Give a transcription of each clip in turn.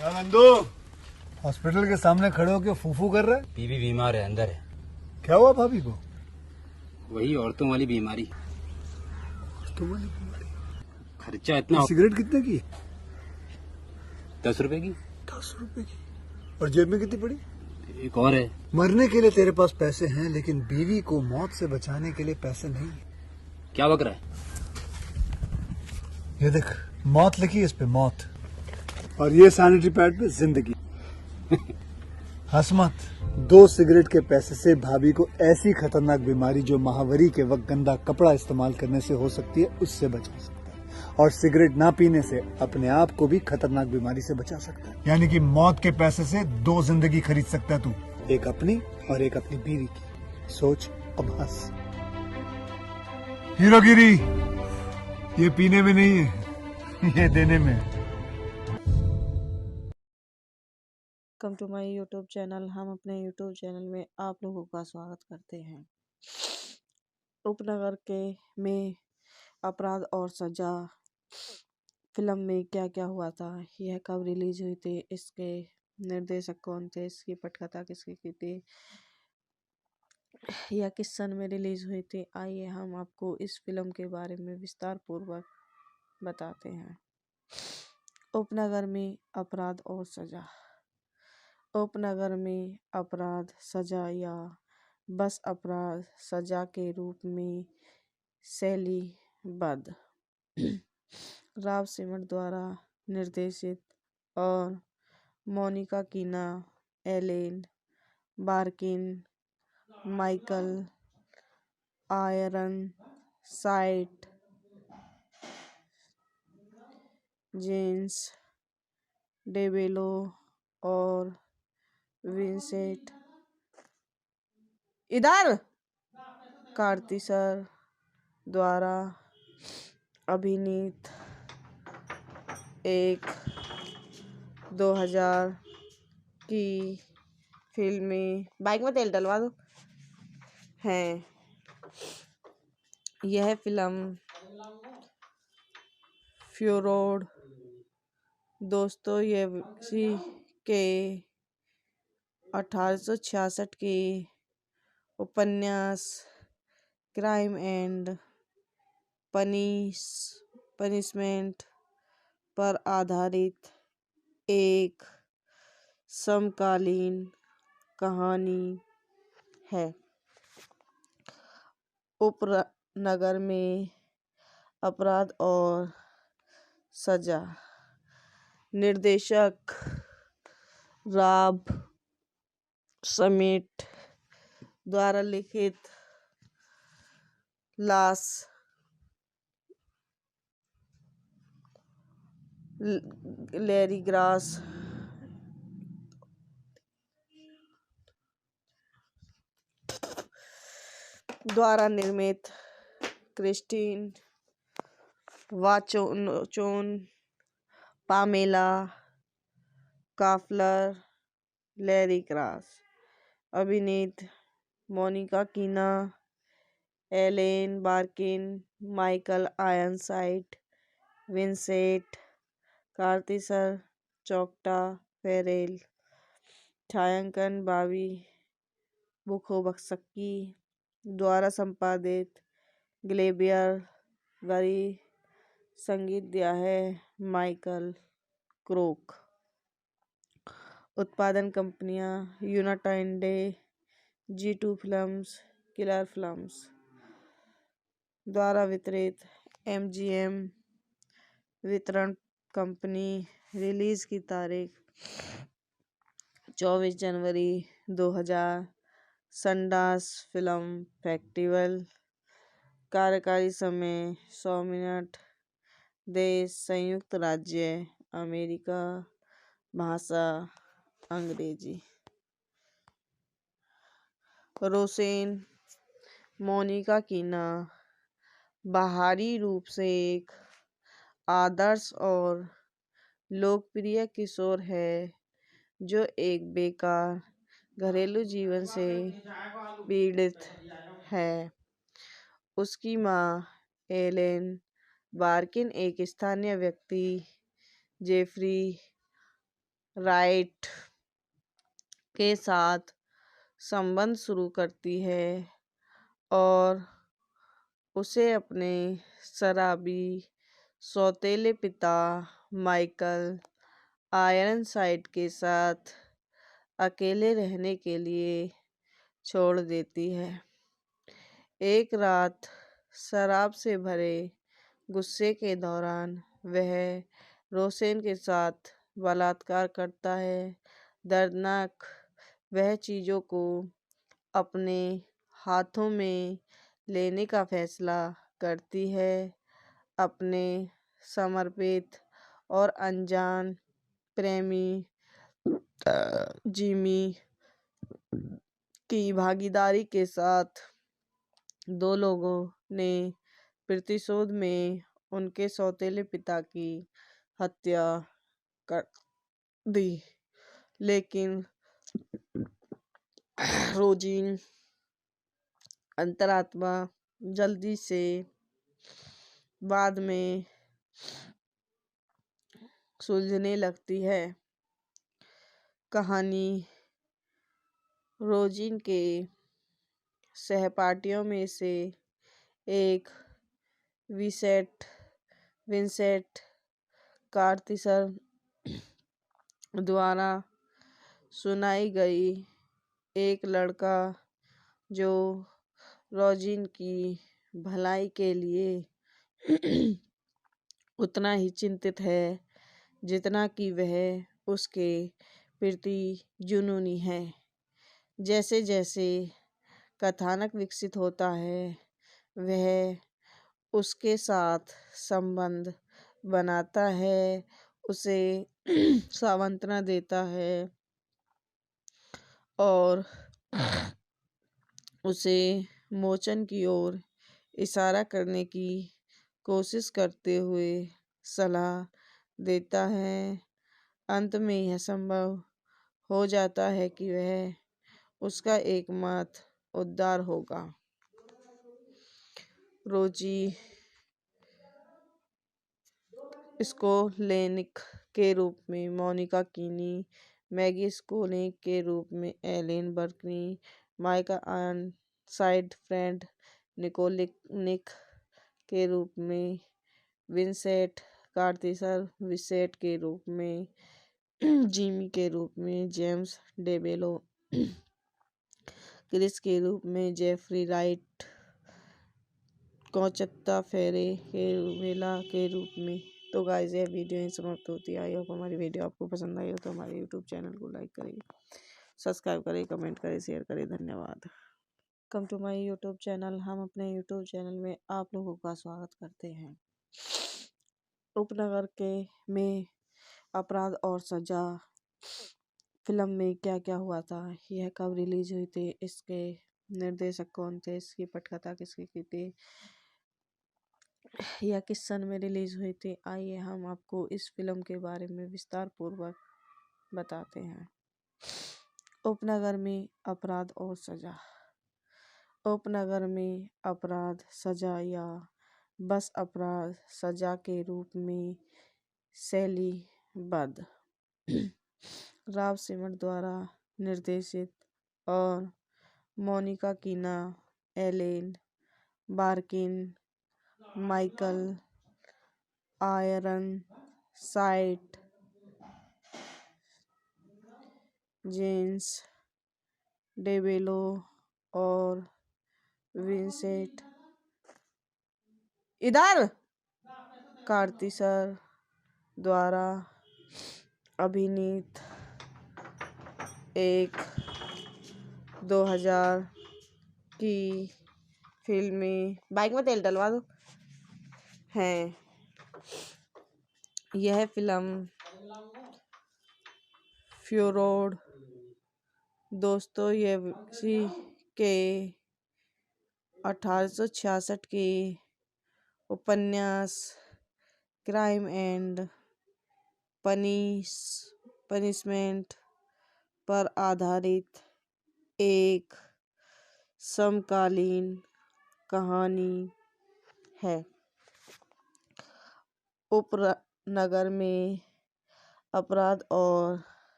क्या नंदू हॉस्पिटल के सामने खड़े होकर फूफू कर रहा है? बीवी बीमार है, अंदर है। क्या हुआ भाभी को? वही औरतों वाली बीमारी। तुम्हारी बीमारी? खर्चा इतना। सिगरेट कितने की? 10 रुपए की। 10 रुपए की। और जेब में कितनी पड़ी? एक और है। मरने के लिए तेरे पास पैसे हैं, लेकिन बीवी को मौत से बचाने के लिए पैसे नहीं है। क्या बक रहा है? ये देख, मौत लिखी है इस पे, मौत। और ये सैनिटरी पैड पे जिंदगी। हंस मत। 2 सिगरेट के पैसे से भाभी को ऐसी खतरनाक बीमारी जो महावरी के वक्त गंदा कपड़ा इस्तेमाल करने से हो सकती है, उससे बचा सकता है। और सिगरेट ना पीने से अपने आप को भी खतरनाक बीमारी से बचा सकता है। यानी कि मौत के पैसे से 2 जिंदगी खरीद सकता है तू, एक अपनी और एक अपनी बीवी की। सोच, अब हंस। हीरोगिरी ये पीने में नहीं है, ये देने में है। Welcome to my YouTube channel. हम अपने यूट्यूब चैनल में आप लोगों का स्वागत करते हैं। उपनगर के में अपराध और सजा फिल्म में क्या क्या हुआ था, यह कब रिलीज हुई थी, इसके निर्देशक कौन थे, इसकी पटकथा किसकी की थी, यह किस सन में रिलीज हुई थी, आइए हम आपको इस फिल्म के बारे में विस्तार पूर्वक बताते हैं। उपनगर में अपराध और सजा। उपनगर में अपराध सजा या बस अपराध सजा के रूप में शैलीबद्ध राव सिमर द्वारा निर्देशित और Monica Keena, Ellen Barkin, Michael Ironside, James DeBello और विंसेंट इधर कार्तिसर द्वारा अभिनीत एक 2000 की फिल्में, बाइक में तेल डलवा दो, हैं। यह फिल्म फ्योडोर दोस्तोयेवस्की के 1866 के उपन्यास क्राइम एंड पनिशमेंट पर आधारित एक समकालीन कहानी है। उपनगर में अपराध और सजा निर्देशक राव समेट द्वारा लिखित लास लैरी ग्रास द्वारा निर्मित Christine Vachon, Pamela Koffler, Larry Gross अभिनीत Monica Keena, Ellen Barkin, Michael Ironside, Vincent Kartheiser, चोक्टा फेरेल, छायांकन बावी बुखोबक्सकी द्वारा संपादित ग्लेबियर गरी, संगीत दिया है माइकल क्रोक। उत्पादन कंपनियां United G2 films, killer films द्वारा वितरित MGM वितरण कंपनी। रिलीज की तारीख 24 जनवरी 2000, सनडांस फिल्म फेस्टिवल। कार्यकारी समय 100 मिनट। देश संयुक्त राज्य अमेरिका। भाषा अंग्रेजी। रोसेन मोनिका कीना बाहरी रूप से एक आदर्श और लोकप्रिय किशोर है जो एक बेकार घरेलू जीवन से पीड़ित है। उसकी माँ एलेन बार्किन एक स्थानीय व्यक्ति जेफरी राइट के साथ संबंध शुरू करती है और उसे अपने शराबी सौतेले पिता माइकल आयरनसाइड के साथ अकेले रहने के लिए छोड़ देती है। एक रात शराब से भरे गुस्से के दौरान वह रोसेन के साथ बलात्कार करता है। दर्दनाक वह चीज़ों को अपने हाथों में लेने का फैसला करती है। अपने समर्पित और अनजान प्रेमी जिमी की भागीदारी के साथ दो लोगों ने प्रतिशोध में उनके सौतेले पिता की हत्या कर दी, लेकिन रोजीन अंतरात्मा जल्दी से बाद में सुलझने लगती है। कहानी रोजीन के सहपाठियों में से एक विंसेंट कार्थिसर द्वारा सुनाई गई। एक लड़का जो रोजीन की भलाई के लिए उतना ही चिंतित है जितना कि वह उसके प्रति जुनूनी है। जैसे जैसे कथानक विकसित होता है वह उसके साथ संबंध बनाता है, उसे सांत्वना देता है और उसे मोचन की ओर इशारा करने की कोशिश करते हुए सलाह देता है। अंत में यह संभव हो जाता है कि वह उसका एकमात्र उद्धार होगा। रोजी स्कोलेनिक के रूप में मोनिका कीनी, मैगी स्कोलेनिक के रूप में Ellen Barkin, Michael Ironside Fred निकोलेनिक के रूप में विंसेंट कार्थिसर, विंसेंट के रूप में जिमी के रूप में जेम्स डेबेलो, क्रिस के रूप में जेफरी राइट, कोंचत्ता वेला के रूप में। तो गाइस यह वीडियो यहीं समाप्त होती है। आई होप हमारी वीडियो आपको पसंद आई हो तो हमारे यूट्यूब चैनल को लाइक करें, सब्सक्राइब करें, कमेंट करें, शेयर करें। धन्यवाद। Come to my YouTube channel. हम अपने यूट्यूब चैनल में आप लोगों का स्वागत करते हैं। उपनगर के में अपराध और सजा फिल्म में क्या क्या हुआ था, यह कब रिलीज हुई थी, इसके निर्देशक कौन थे, इसकी पटकथा किसकी की थी, यह किस सन में रिलीज हुई थी, आइए हम आपको इस फिल्म के बारे में विस्तार पूर्वक बताते हैं। उपनगर में अपराध और सजा। उपनगर में अपराध सजा या बस अपराध सजा के रूप में शैलीबद्ध राव सिमर द्वारा निर्देशित और Monica Keena, Ellen Barkin, Michael Ironside, James DeBello और विंसेंट कार्थिसर द्वारा अभिनीत एक 2000 की फिल्में बाइक में तेल डलवा दो हैं। यह फिल्म फ्योडोर दोस्तोयेव्स्की के 1866 के उपन्यास क्राइम एंड पनिशमेंट पर आधारित एक समकालीन कहानी है। उपनगर में अपराध और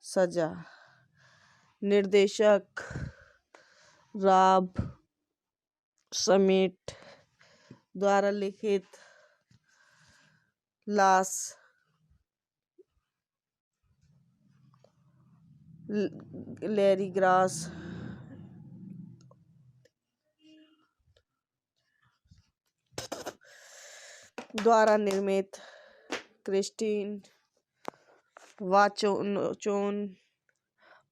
सजा। निर्देशक रॉब समेट द्वारा लिखित लास लैरी ग्रास द्वारा निर्मित Christine Vachon,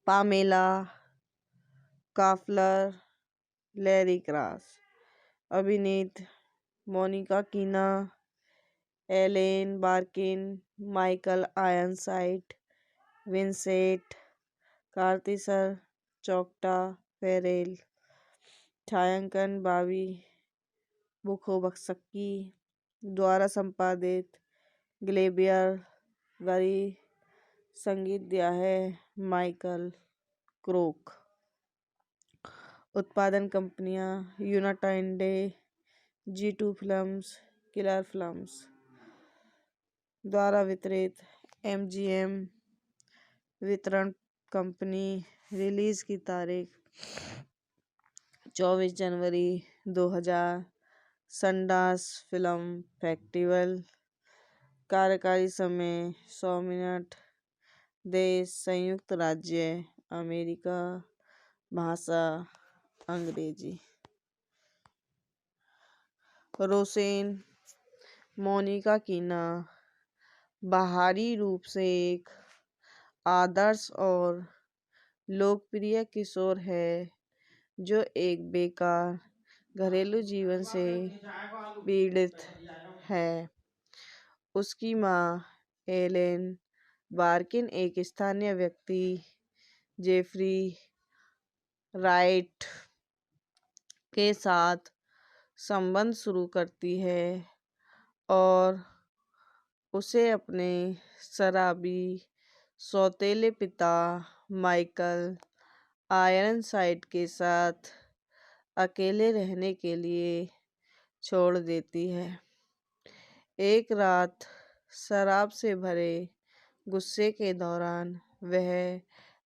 Pamela Koffler, Larry Gross. अभिनीत Monica Keena, Ellen Barkin, Michael Ironside, Vincent Kartheiser, चोक्टा फेरेल। छायांकन बॉबी बुखोबस्की द्वारा संपादित ग्लेबियर गरी। संगीत दिया है माइकल क्रोक। उत्पादन कंपनियां United, G2 films, killer films. द्वारा वितरित MGM वितरण कंपनी। रिलीज की तारीख 24 जनवरी 2000। Sundance film festival. कार्यकारी समय 100 मिनट। देश संयुक्त राज्य अमेरिका। भाषा अंग्रेजी। रोसेन मोनिका कीना बाहरी रूप से एक आदर्श और लोकप्रिय किशोर है जो एक बेकार घरेलू जीवन से पीड़ित है। उसकी माँ एलेन बार्किन एक स्थानीय व्यक्ति जेफरी राइट के साथ संबंध शुरू करती है और उसे अपने शराबी सौतेले पिता माइकल आयरनसाइड के साथ अकेले रहने के लिए छोड़ देती है। एक रात शराब से भरे गुस्से के दौरान वह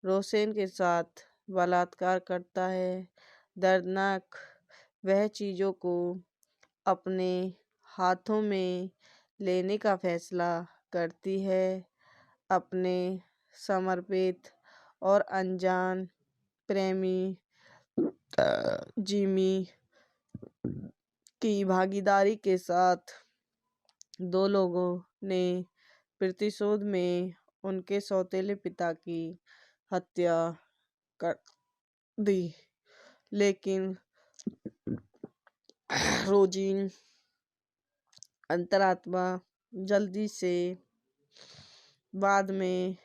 रोसेन के साथ बलात्कार करता है। दर्दनाक वह चीज़ों को अपने हाथों में लेने का फैसला करती है। अपने समर्पित और अनजान प्रेमी जिमी की भागीदारी के साथ दो लोगों ने प्रतिशोध में उनके सौतेले पिता की हत्या कर दी। लेकिन रोजीन अंतरात्मा जल्दी से बाद में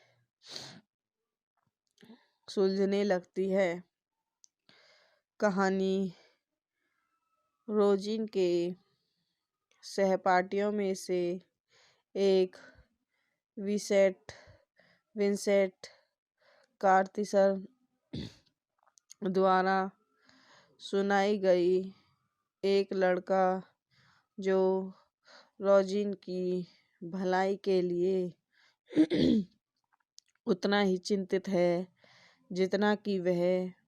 सुलझने लगती है। कहानी रोजीन के सहपाठियों में से एक विंसेंट कार्तिसर द्वारा सुनाई गई। एक लड़का जो रोजीन की भलाई के लिए उतना ही चिंतित है जितना कि वह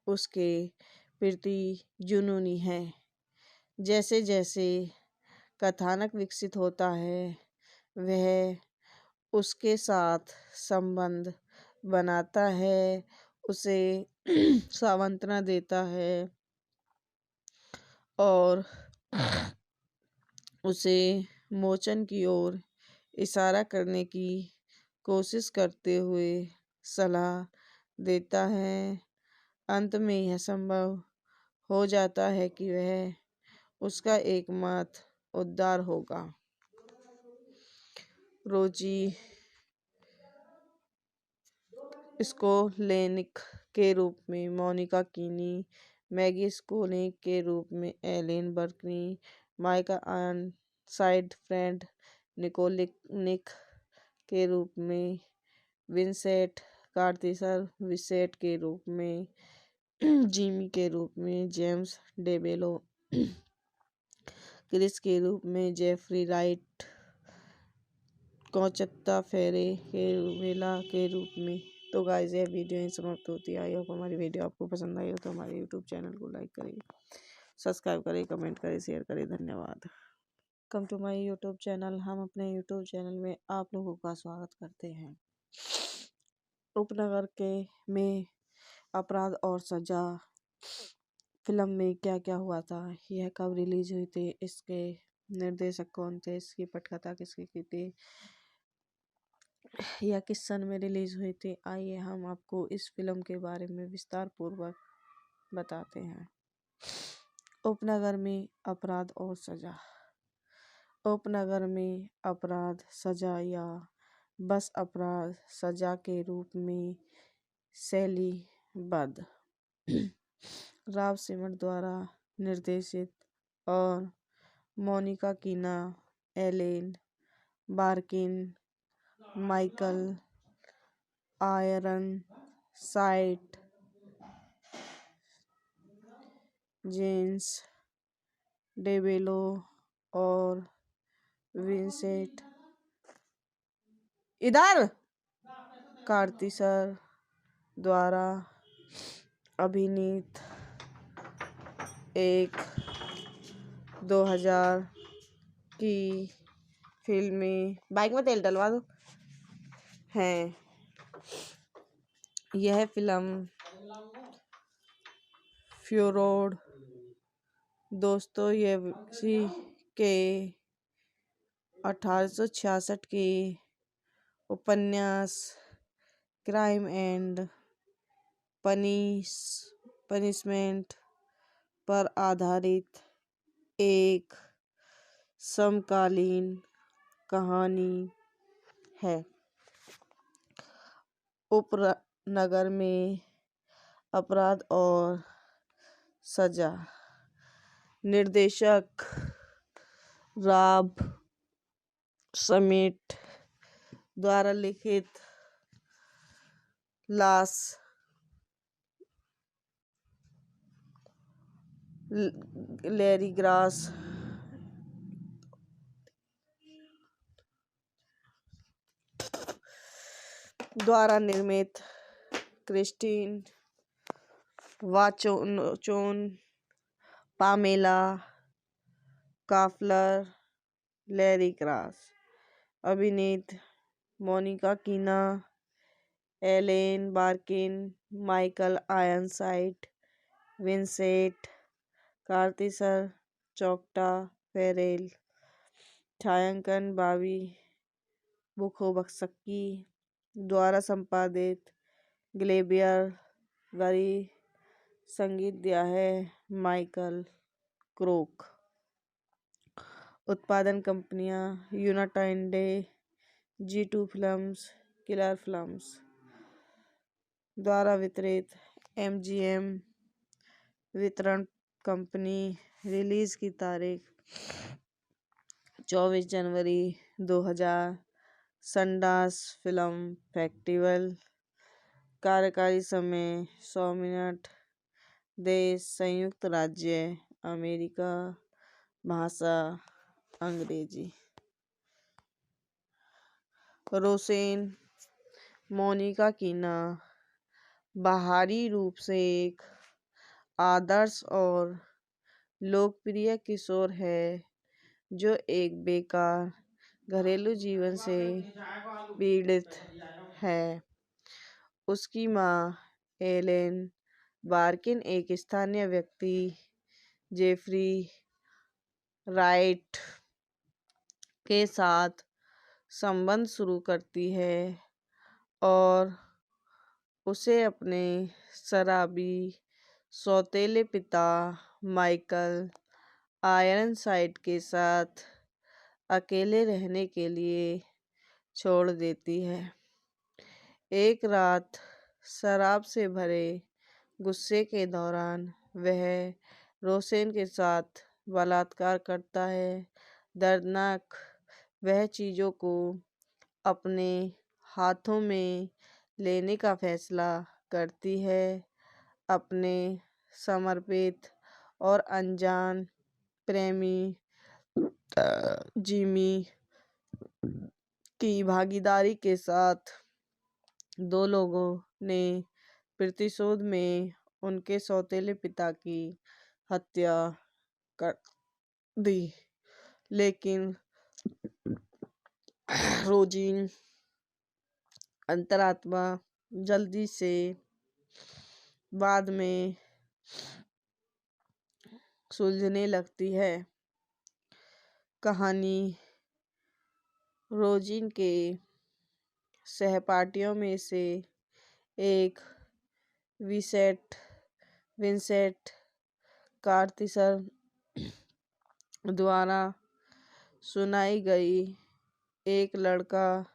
उसके प्रति जुनूनी है। जैसे जैसे कथानक विकसित होता है वह उसके साथ संबंध बनाता है, उसे सांत्वना देता है और उसे मोचन की ओर इशारा करने की कोशिश करते हुए सलाह देता है। अंत में यह संभव हो जाता है कि वह उसका एकमात्र उद्धार होगा। रोजी स्कोलेनिक के रूप में मोनिका कीनी, मैगी स्कोलेनिक के रूप में Ellen Barkin, Michael Ironside, Fred निकोलेनिक के रूप में विंसेंट कार्तिसर, विंसेंट के रूप में जिमी के रूप में जेम्स डेबेलो, क्रिस के रूप में जेफरी राइट, कोंचत्ता फेरेला के रूप में तो गाइस यह वीडियो यहीं समाप्त होती है। आई होप हमारी वीडियो आपको पसंद आई हो तो हमारे यूट्यूब चैनल को लाइक करें, सब्सक्राइब करें, कमेंट करें, शेयर करें। धन्यवाद। Come to my YouTube channel. हम अपने यूट्यूब चैनल में आप लोगों का स्वागत करते हैं। उपनगर के में अपराध और सजा फिल्म में क्या क्या हुआ था, यह कब रिलीज हुई थी, इसके निर्देशक कौन थे, इसकी पटकथा किसकी की थी, यह किस सन में रिलीज हुई थी, आइए हम आपको इस फिल्म के बारे में विस्तार पूर्वक बताते हैं। उपनगर में अपराध और सजा। उपनगर में अपराध सजा या बस अपराध सजा के रूप में शैलीबद्ध राव सिमर द्वारा निर्देशित और Monica Keena, Ellen Barkin, Michael Ironside, James DeBello और विंसेंट इधर कार्तिसर द्वारा अभिनीत एक 2000 की फिल्में बाइक में तेल डलवा दो हैं। यह फिल्म फ्योडोर दोस्तोयेवस्की के 1866 के उपन्यास क्राइम एंड पनिशमेंट पर आधारित एक समकालीन कहानी है। उपनगर में अपराध और सजा। निर्देशक राव समेट द्वारा लिखित लॉस लैरीग्रास द्वारा निर्मित Christine Vachon, Pamela Koffler, Larry Gross. अभिनीत Monica Keena, Ellen Barkin, Michael Ironside, Vincent Kartheiser, चोक्टा फेरेल। छायांकन बाबी बुखोबक्सकी द्वारा संपादित ग्लेबियर गरी। संगीत दिया है माइकल क्रोक। उत्पादन कंपनियां United G2 films, killer films द्वारा वितरित MGM वितरण कंपनी। रिलीज की तारीख 24 जनवरी 2000। Sundance film festival. कार्यकारी समय 100 मिनट। देश संयुक्त राज्य अमेरिका। भाषा अंग्रेजी। रोसेन मोनिका कीना बाहरी रूप से एक आदर्श और लोकप्रिय किशोर है जो एक बेकार घरेलू जीवन से पीड़ित है। उसकी माँ एलेन बार्किन एक स्थानीय व्यक्ति जेफरी राइट के साथ संबंध शुरू करती है और उसे अपने शराबी सौतेले पिता माइकल आयरनसाइड के साथ अकेले रहने के लिए छोड़ देती है। एक रात शराब से भरे गुस्से के दौरान वह रोसेन के साथ बलात्कार करता है। दर्दनाक वह चीज़ों को अपने हाथों में लेने का फैसला करती है। अपने समर्पित और अनजान प्रेमी जिमी की भागीदारी के साथ दो लोगों ने प्रतिशोध में उनके सौतेले पिता की हत्या कर दी, लेकिन रोजीन अंतरात्मा जल्दी से बाद में सुलझने लगती है। कहानी रोजीन के सहपाठियों में से एक विंसेंट कार्थिसर द्वारा सुनाई गई। एक लड़का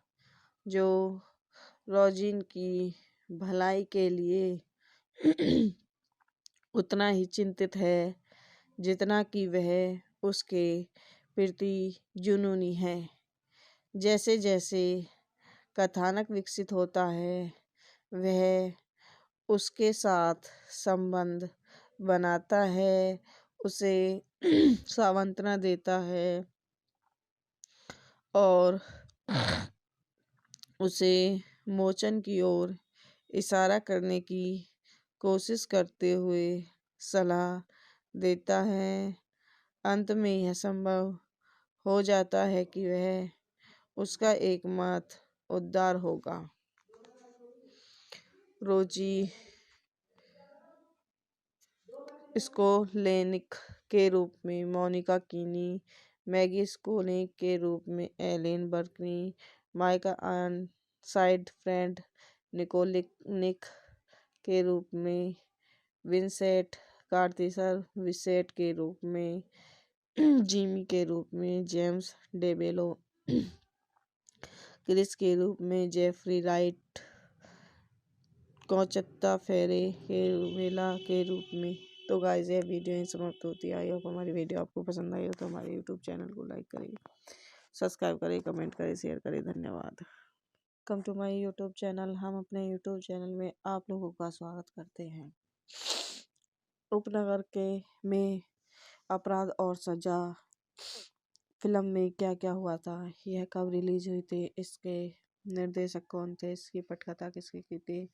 जो रोजीन की भलाई के लिए उतना ही चिंतित है जितना कि वह उसके प्रति जुनूनी है। जैसे जैसे कथानक विकसित होता है, वह उसके साथ संबंध बनाता है, उसे सांत्वना देता है और उसे मोचन की ओर इशारा करने की कोशिश करते हुए सलाह देता है। अंत में यह संभव हो जाता है कि वह उसका एकमात्र उद्धार होगा। रोजी स्कोलेनिक के रूप में मोनिका कीनी, मैगी स्कोलेनिक के रूप में Ellen Barkin, Michael Ironside, Fred निकोलेनिक के रूप में विंसेंट कार्थिसर, विसेट के रूप में जिमी के रूप में जेम्स डेबेलो, क्रिस के रूप में जेफरी राइट, कौचत्ता फेरेला के रूप में। तो गाइस, यह वीडियो यहीं समाप्त होती है। आई होप हमारी वीडियो आपको पसंद आई हो तो हमारे यूट्यूब चैनल को लाइक करें, सब्सक्राइब करें, कमेंट करें, शेयर करें। धन्यवाद। Come to my YouTube channel. हम अपने यूट्यूब चैनल में आप लोगों का स्वागत करते हैं। उपनगर में अपराध और सजा फिल्म में क्या क्या हुआ था, यह कब रिलीज हुई थी, इसके निर्देशक कौन थे, इसकी पटकथा किसकी की थी,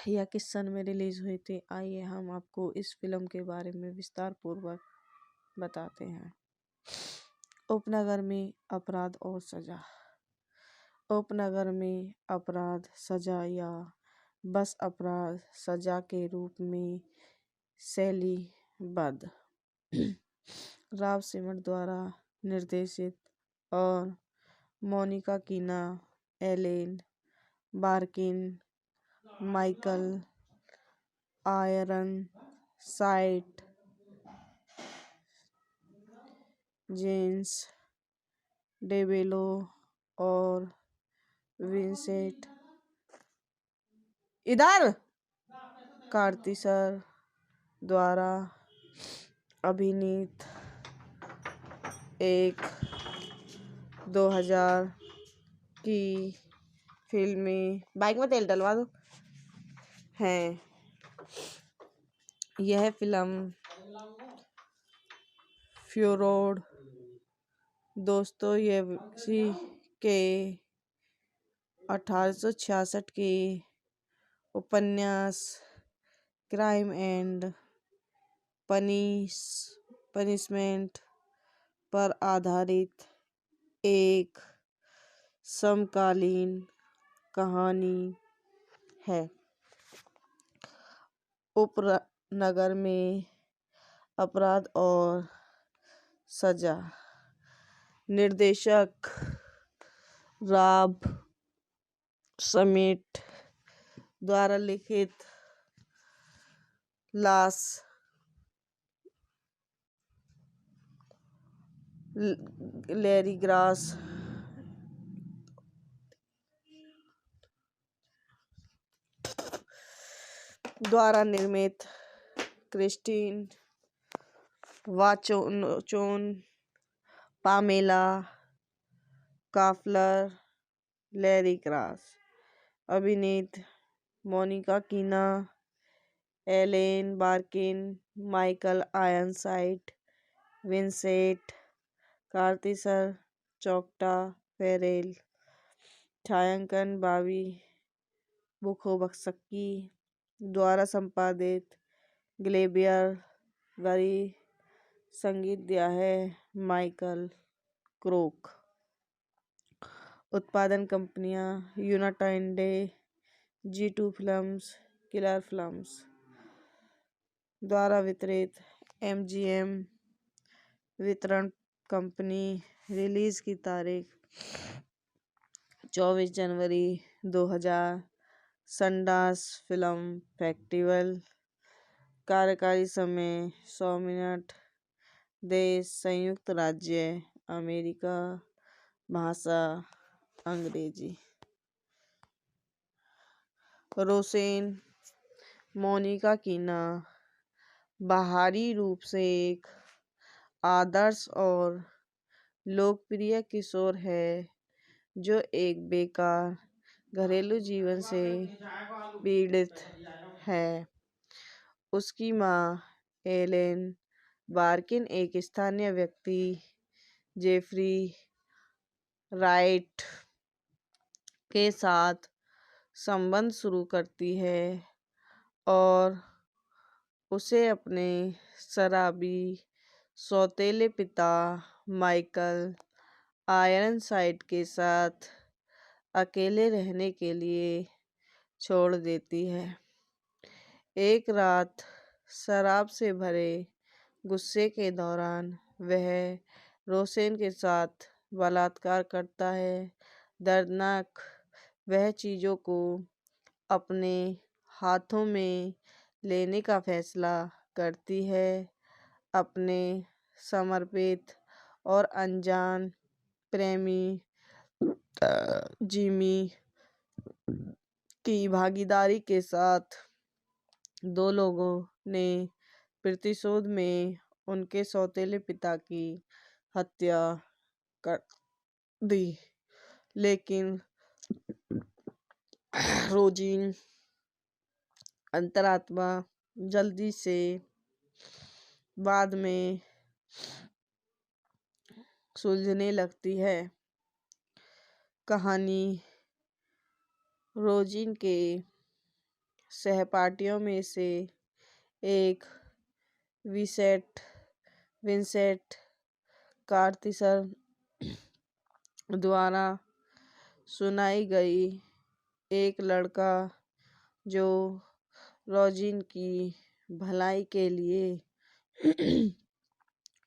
यह किस सन में रिलीज हुई थी, आइए हम आपको इस फिल्म के बारे में विस्तार पूर्वक बताते हैं। उपनगर में अपराध और सजा। उपनगर में अपराध सजा या बस अपराध सजा के रूप में शैलीबद्ध राव सिमर द्वारा निर्देशित और Monica Keena, Ellen Barkin, Michael Ironside, James DeBello और विंसेंट कार्थिसर द्वारा अभिनीत एक 2000 की फिल्में, बाइक में तेल डलवा दो, हैं। यह फिल्म फ्योडोर दोस्तोयेव्स्की के 1866 के उपन्यास क्राइम एंड पनिशमेंट पर आधारित एक समकालीन कहानी है। उपनगर में अपराध और सजा। निर्देशक राव समेट द्वारा लिखित लॉस लैरीग्रास द्वारा निर्मित Christine Vachon, Pamela Koffler, Larry Gross. अभिनीत Monica Keena, Ellen Barkin, Michael Ironside, Vincent Kartheiser, चौकटा फेरेल। छायांकन बावी बुखोबक्सकी द्वारा संपादित ग्लेबियर गरी। संगीत दिया है माइकल क्रोक। उत्पादन कंपनियां United, G2 films, killer films. द्वारा वितरित MGM वितरण कंपनी। रिलीज की तारीख 24 जनवरी 2000। संडास फिल्म फेस्टिवल। कार्यकारी समय 100 मिनट। देश संयुक्त राज्य अमेरिका। भाषा अंग्रेजी। रोसेन मोनिका कीना बाहरी रूप से एक आदर्श और लोकप्रिय किशोर है जो एक बेकार घरेलू जीवन से पीड़ित है। उसकी माँ एलेन बार्किन एक स्थानीय व्यक्ति जेफरी राइट के साथ संबंध शुरू करती है और उसे अपने शराबी सौतेले पिता माइकल आयरनसाइड के साथ अकेले रहने के लिए छोड़ देती है। एक रात शराब से भरे गुस्से के दौरान वह रोसेन के साथ बलात्कार करता है। दर्दनाक वह चीज़ों को अपने हाथों में लेने का फैसला करती है। अपने समर्पित और अनजान प्रेमी जिमी की भागीदारी के साथ दो लोगों ने प्रतिशोध में उनके सौतेले पिता की हत्या कर दी। लेकिन रोजीन अंतरात्मा जल्दी से बाद में सुलझने लगती है। कहानी रोजीन के सहपाठियों में से एक विंसेंट कार्थिसर द्वारा सुनाई गई। एक लड़का जो रोजीन की भलाई के लिए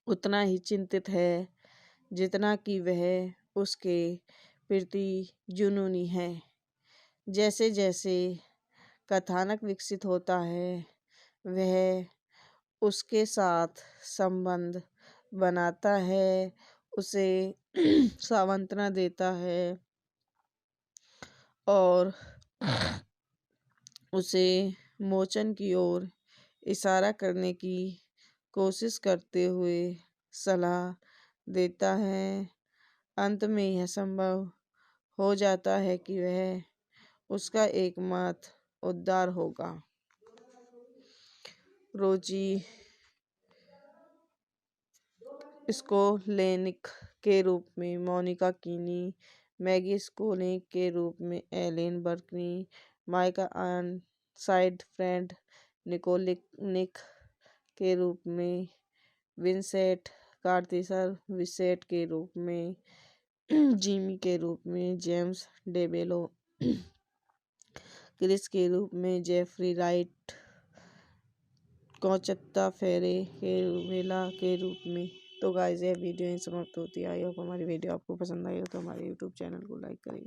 उतना ही चिंतित है जितना कि वह उसके प्रति जुनूनी है। जैसे जैसे कथानक विकसित होता है वह उसके साथ संबंध बनाता है, उसे सांत्वना देता है और उसे मोचन की ओर इशारा करने की कोशिश करते हुए सलाह देता है। अंत में यह संभव हो जाता है कि वह उसका एकमात्र उद्धार होगा। रोजी स्कोलेनिक के रूप में मोनिका कीनी, मैगी स्कोलेनिक के रूप में Ellen Barkin, Michael Ironside, Fred निकोलेनिक के रूप में विंसेंट कार्थिसर, विंसेंट के रूप में जिमी के रूप में जेम्स डेबेलो, क्रिस के रूप में जेफरी राइट, कॉन्चेत्ता वेला के रूप में। तो गाइस यह वीडियो यहीं समाप्त होती है। आई होप हमारी वीडियो आपको पसंद आई हो तो हमारे यूट्यूब चैनल को लाइक करें,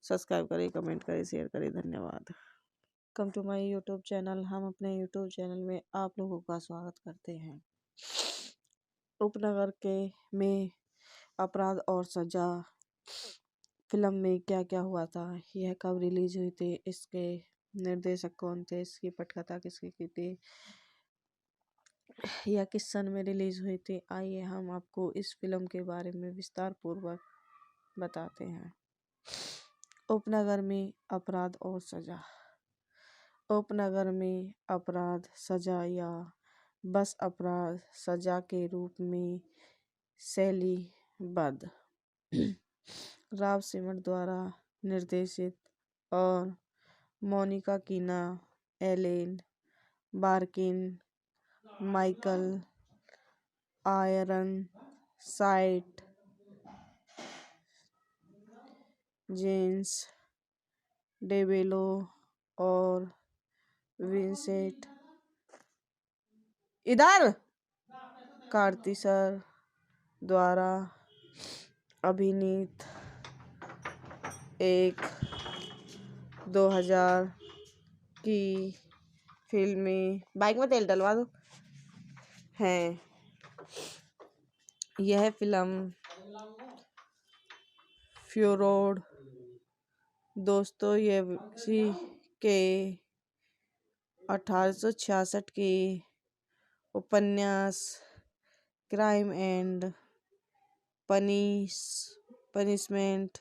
सब्सक्राइब करें, कमेंट करें, शेयर करें। धन्यवाद। Welcome to my YouTube channel. हम अपने यूट्यूब चैनल में आप लोगों का स्वागत करते हैं। उपनगर में अपराध और सजा फिल्म में क्या क्या हुआ था, यह कब रिलीज हुई थी, इसके निर्देशक कौन थे, इसकी पटकथा किसकी की थी, यह किस सन में रिलीज हुई थी, आइए हम आपको इस फिल्म के बारे में विस्तार पूर्वक बताते हैं। उपनगर में अपराध और सजा। उपनगर में अपराध सजा या बस अपराध सजा के रूप में शैलीबद्ध राव सिमर द्वारा निर्देशित और Monica Keena, Ellen Barkin, Michael Ironside, James DeBello और विंसेंट इधर कार्ती सर द्वारा अभिनीत एक 2000 की फिल्मी बाइक में तेल डलवा दो है। यह फिल्म फ्योडोर दोस्तोयेवस्की के 1866 के उपन्यास क्राइम एंड पनिशमेंट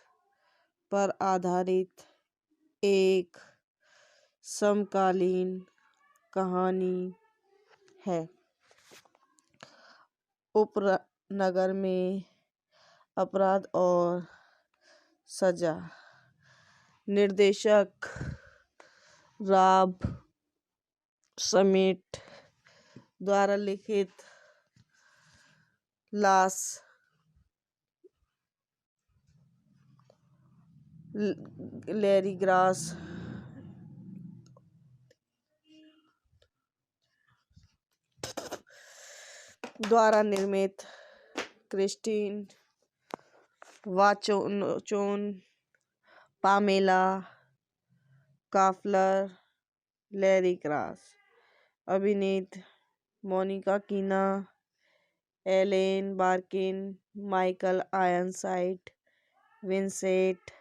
पर आधारित एक समकालीन कहानी है। उपनगर में अपराध और सजा। निर्देशक रॉब समिट द्वारा लिखित लॉस लैरीग्रास द्वारा निर्मित Christine Vachon, Pamela Koffler, Larry Gross. अभिनीत Monica Keena, Ellen Barkin, Michael Ironside, Vincent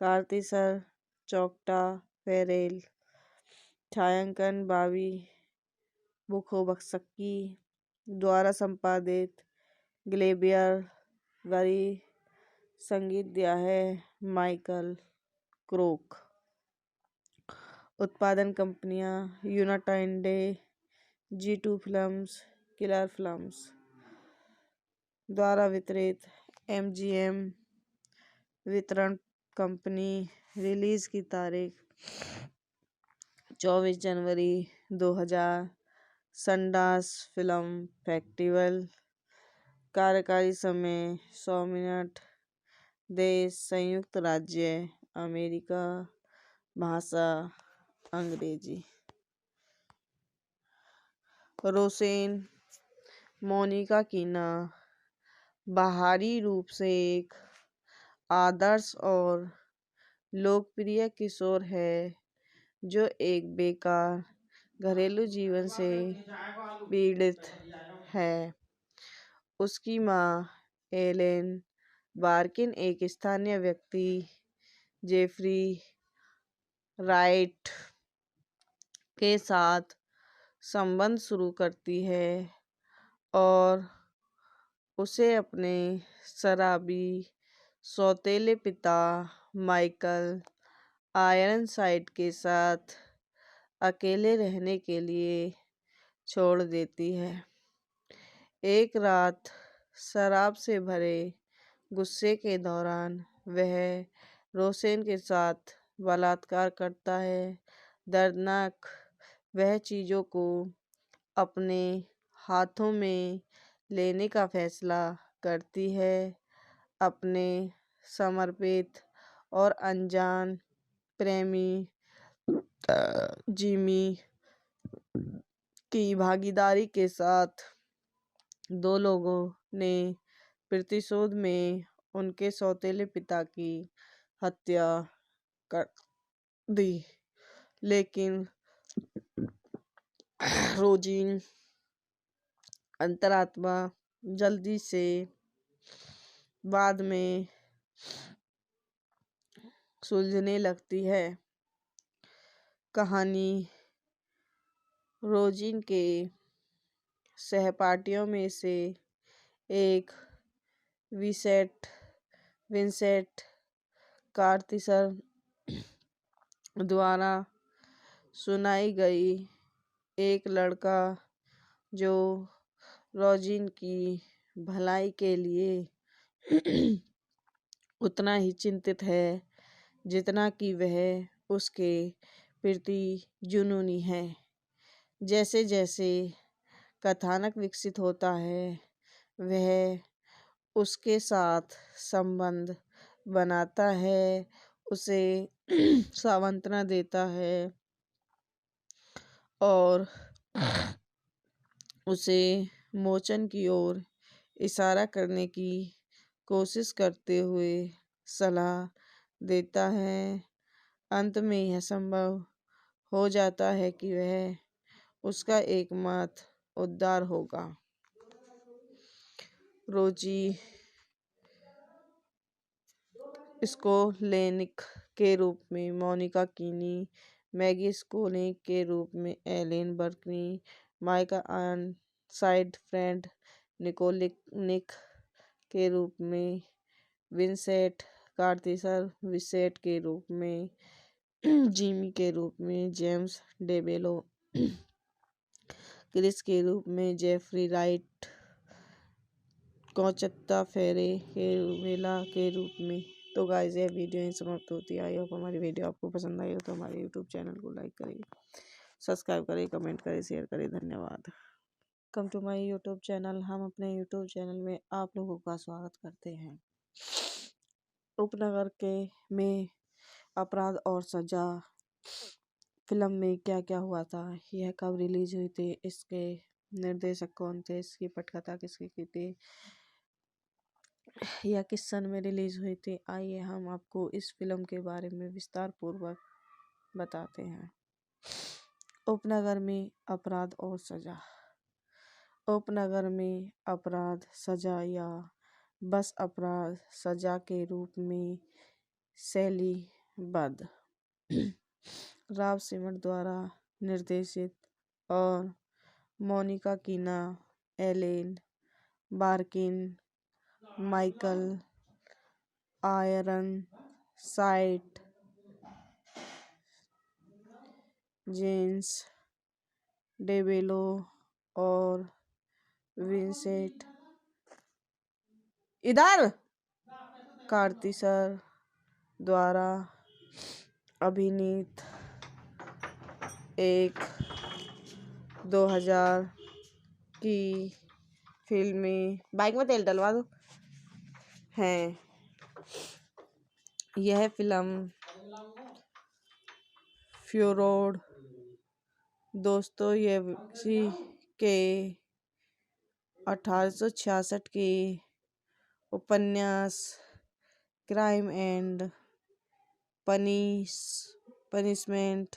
Kartheiser, चोक्टा फेरेल। छायांकन बॉबी बुखोवस्की द्वारा संपादित ग्लेबियर गरी। संगीत दिया है माइकल क्रोक। उत्पादन कंपनियां United G2 films, killer films द्वारा वितरित MGM वितरण कंपनी। रिलीज की तारीख 24 जनवरी 2000। Sundance film festival. कार्यकारी समय 100 मिनट। देश संयुक्त राज्य अमेरिका। भाषा अंग्रेजी। रोसेन मोनिका कीना बाहरी रूप से एक आदर्श और लोकप्रिय किशोर है जो एक बेकार घरेलू जीवन से पीड़ित है। उसकी माँ एलेन बार्किन एक स्थानीय व्यक्ति जेफरी राइट के साथ संबंध शुरू करती है और उसे अपने शराबी सौतेले पिता माइकल आयरनसाइड के साथ अकेले रहने के लिए छोड़ देती है। एक रात शराब से भरे गुस्से के दौरान वह रोसेन के साथ बलात्कार करता है। दर्दनाक वह चीज़ों को अपने हाथों में लेने का फैसला करती है। अपने समर्पित और अनजान प्रेमी जिमी की भागीदारी के साथ दो लोगों ने प्रतिशोध में उनके सौतेले पिता की हत्या कर दी। लेकिन रोजीन अंतरात्मा जल्दी से बाद में सुलझने लगती है। कहानी रोजीन के सहपाठियों में से एक विंसेंट कार्तिसर द्वारा सुनाई गई। एक लड़का जो रोजीन की भलाई के लिए उतना ही चिंतित है जितना कि वह उसके प्रति जुनूनी है। जैसे जैसे कथानक विकसित होता है वह उसके साथ संबंध बनाता है, उसे सांत्वना देता है और उसे मोचन की ओर इशारा करने की कोशिश करते हुए सलाह देता है। अंत में यह संभव हो जाता है कि वह उसका एकमात्र उद्धार होगा। रोजी स्कोलेनिक के रूप में मोनिका कीनी, मैगी स्कोलेनिक के रूप में Ellen Barkin, Michael Ironside, Fred Skolnik के रूप में विंसेंट कार्थिसर, विसेट के रूप में जिमी के रूप में जेम्स डेबेलो, क्रिस के रूप में जेफरी राइट, कौचत्ता फेरे के वेला के रूप में। तो गाइस ये वीडियो यहीं समाप्त होती है। आई होप हमारी वीडियो आपको पसंद आई हो तो हमारे यूट्यूब चैनल को लाइक करें, सब्सक्राइब करें, कमेंट करें, शेयर करें। धन्यवाद। Come to my YouTube channel. हम अपने यूट्यूब चैनल में आप लोगों का स्वागत करते हैं। उपनगर के में अपराध और सजा फिल्म में क्या क्या हुआ था, यह कब रिलीज हुई थी, इसके निर्देशक कौन थे, इसकी पटकथा किसकी की थी, यह किस सन में रिलीज हुई थी, आइए हम आपको इस फिल्म के बारे में विस्तार पूर्वक बताते हैं। उपनगर में अपराध और सजा। उपनगर में अपराध सजा या बस अपराध सजा के रूप में शैलीबद्ध राव सिमर द्वारा निर्देशित और Monica Keena, Ellen Barkin, Michael Ironside, James DeBello और विंसेंट कार्थिसर द्वारा अभिनीत एक 2000 की फिल्में, बाइक में तेल डलवा दो, हैं। यह फिल्म फ्योडोर दोस्तोयेवस्की के 1866 के उपन्यास क्राइम एंड पनिशमेंट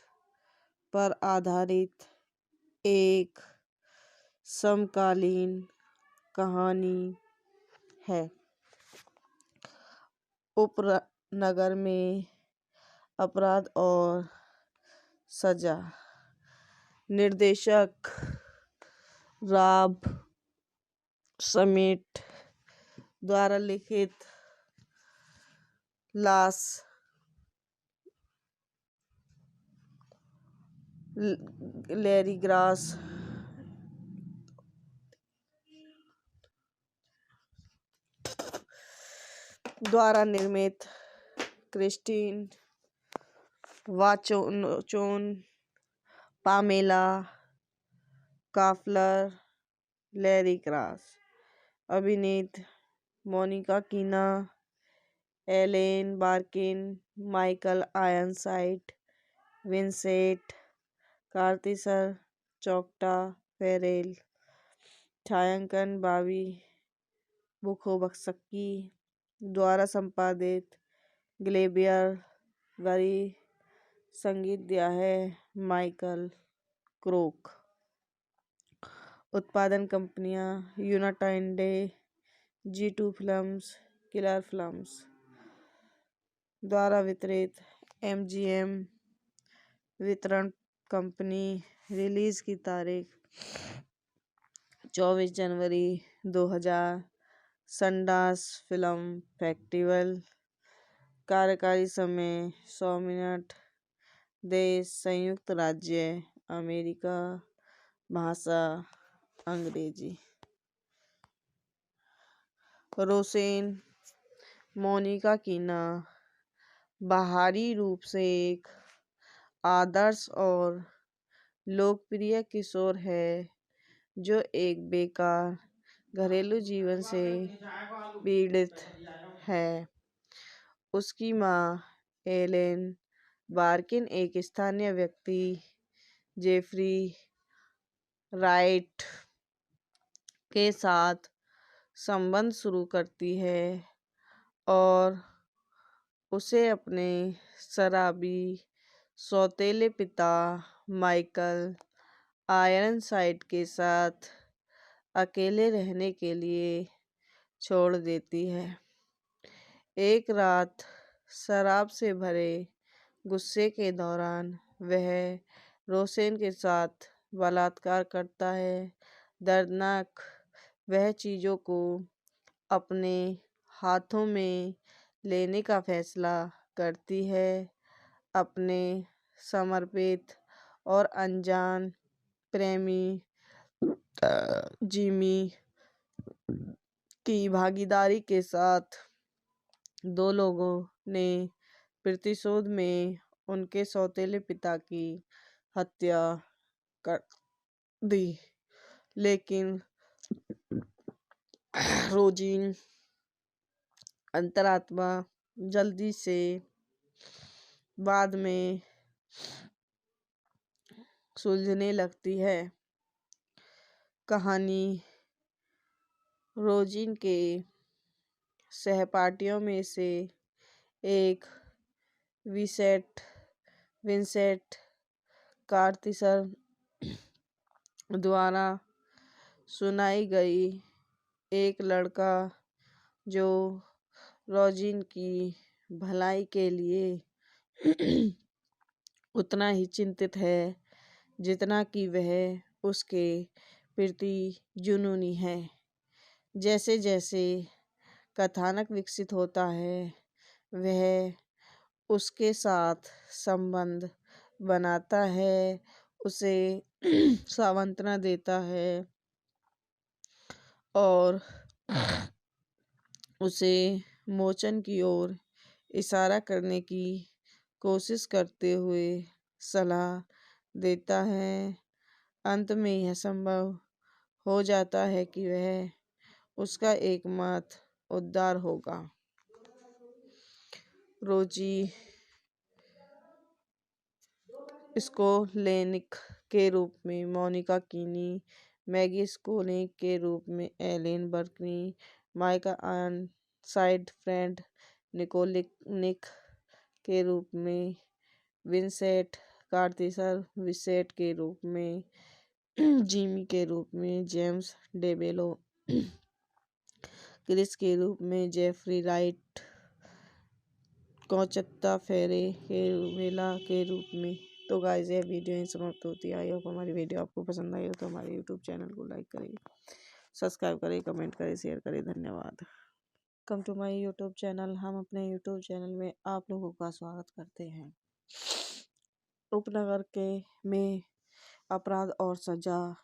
पर आधारित एक समकालीन कहानी है। उपनगर में अपराध और सजा। निर्देशक रॉब समिट द्वारा लिखित लॉस लैरीग्रास द्वारा निर्मित Christine Vachon, Pamela Koffler, Larry Gross. अभिनीत Monica Keena, Ellen Barkin, Michael Ironside, Vincent Kartheiser, चौकटा फेरेल। छायांकन बॉबी बुखोवस्की द्वारा संपादित ग्लेबियर गरी। संगीत दिया है माइकल क्रोक। उत्पादन कंपनियां United G2 films, killer films द्वारा वितरित MGM वितरण कंपनी। रिलीज की तारीख 24 जनवरी 2000। Sundance film festival. कार्यकारी समय 100 मिनट। देश संयुक्त राज्य अमेरिका। भाषा अंग्रेजी। रोसेन मोनिका कीना, बाहरी रूप से एक आदर्श और लोकप्रिय किशोर है जो एक बेकार घरेलू जीवन से पीड़ित है। उसकी माँ एलेन बार्किन एक स्थानीय व्यक्ति जेफरी राइट के साथ संबंध शुरू करती है और उसे अपने शराबी सौतेले पिता माइकल आयरनसाइड के साथ अकेले रहने के लिए छोड़ देती है। एक रात शराब से भरे गुस्से के दौरान वह रोसेन के साथ बलात्कार करता है। दर्दनाक वह चीज़ों को अपने हाथों में लेने का फैसला करती है। अपने समर्पित और अनजान प्रेमी जिमी की भागीदारी के साथ दो लोगों ने प्रतिशोध में उनके सौतेले पिता की हत्या कर दी, लेकिन रोजीन अंतरात्मा जल्दी से बाद में सुलझने लगती है। कहानी रोजीन के सहपाठियों में से एक विंसेंट कार्थिसर द्वारा सुनाई गई। एक लड़का जो रोजीन की भलाई के लिए उतना ही चिंतित है जितना कि वह उसके प्रति जुनूनी है। जैसे जैसे कथानक विकसित होता है वह उसके साथ संबंध बनाता है, उसे सांत्वना देता है और उसे मोचन की ओर इशारा करने की कोशिश करते हुए सलाह देता है। अंत में यह संभव हो जाता है कि वह उसका एकमात्र उद्धार होगा। रोजी स्कोलेनिक के रूप में मोनिका कीनी, मैगी स्कोलेनिक के रूप में Ellen Barkin, Michael Ironside Fred निकोलेनिक के रूप में विंसेंट कार्थिसर, विंसेंट के रूप में जिमी के रूप में जेम्स डेबेलो, क्रिस के रूप में जेफरी राइट, कॉन्चेत्ता वेला के रूप में। तो गाइस ये वीडियो यहीं समाप्त होती है। आई होप हमारी वीडियो आपको पसंद आई हो तो हमारे यूट्यूब चैनल को लाइक करें, सब्सक्राइब करें, कमेंट करें, शेयर करें। धन्यवाद। Come to my YouTube channel. हम अपने यूट्यूब चैनल में आप लोगों का स्वागत करते हैं। उपनगर में अपराध और सजा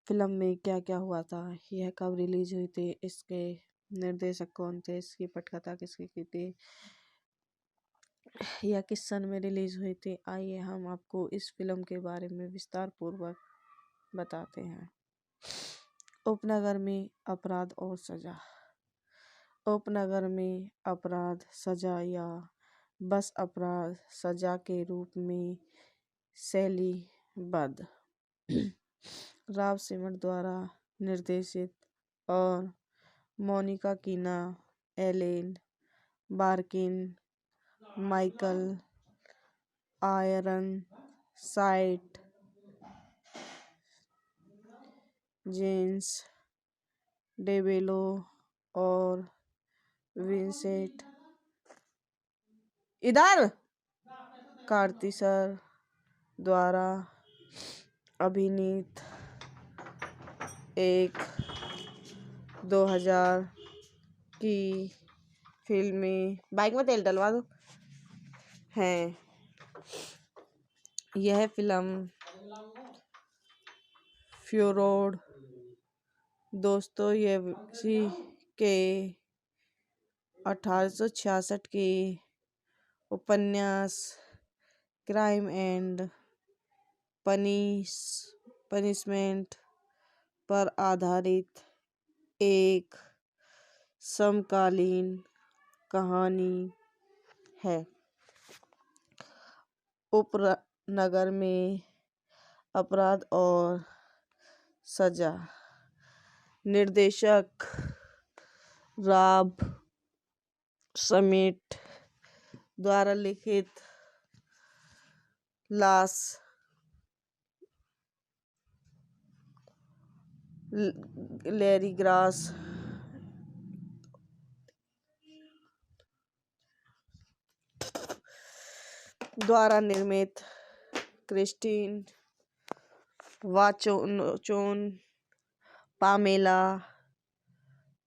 फिल्म में क्या क्या हुआ था, यह कब रिलीज हुई थी, इसके निर्देशक कौन थे, इसकी पटकथा किसकी की थी, यह किस सन में रिलीज हुई थी, आइए हम आपको इस फिल्म के बारे में विस्तार पूर्वक बताते हैं। उपनगर में अपराध और सजा। उपनगर में अपराध सजा या बस अपराध सजा के रूप में शैलीबद्ध राव सिमर द्वारा निर्देशित और Monica Keena, Ellen Barkin, Michael Ironside, James DeBello और विंसेंट कार्थिसर द्वारा अभिनीत एक 2000 की फिल्में बाइक में तेल डलवा दो हैं। यह फिल्म फ्योडोर दोस्तोयेव्स्की के 1866 की उपन्यास क्राइम एंड पनिशमेंट पर आधारित एक समकालीन कहानी है। उपनगर में अपराध और सजा। निर्देशक रॉब समिट द्वारा लिखित लॉस लैरी ग्रास द्वारा निर्मित Christine Vachon, Pamela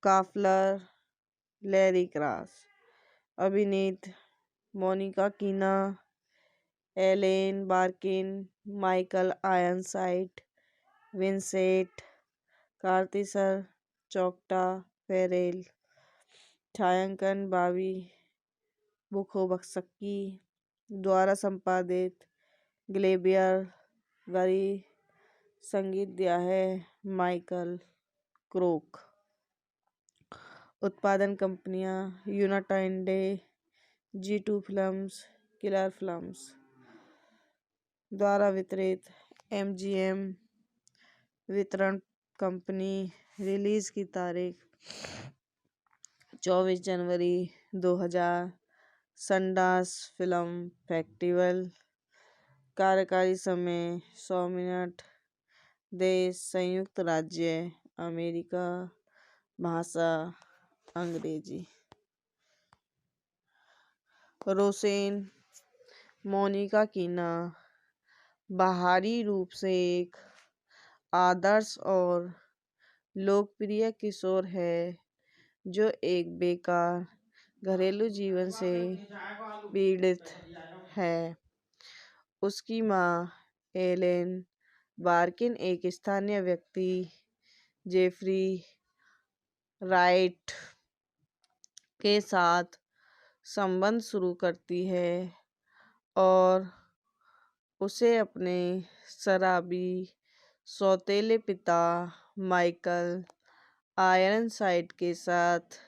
Koffler, Larry Gross. अभिनीत Monica Keena, Ellen Barkin, Michael Ironside, Vincent Kartheiser, चोक्टा फेरेल। छायांकन बॉबी बुखोवस्की द्वारा संपादित ग्लेबियर गरी। संगीत दिया है माइकल क्रोक। उत्पादन कंपनियां United G2 films, killer films द्वारा वितरित। MGM वितरण कंपनी। रिलीज की तारीख 24 जनवरी 2000। Sundance film festival. कार्यकारी समय 100 मिनट। देश संयुक्त राज्य अमेरिका। भाषा अंग्रेजी। रोसेन मोनिका कीना बाहरी रूप से एक आदर्श और लोकप्रिय किशोर है जो एक बेकार घरेलू जीवन से पीड़ित है। उसकी मां एलेन बार्किन एक स्थानीय व्यक्ति जेफरी राइट के साथ संबंध शुरू करती है और उसे अपने शराबी सौतेले पिता माइकल आयरनसाइड के साथ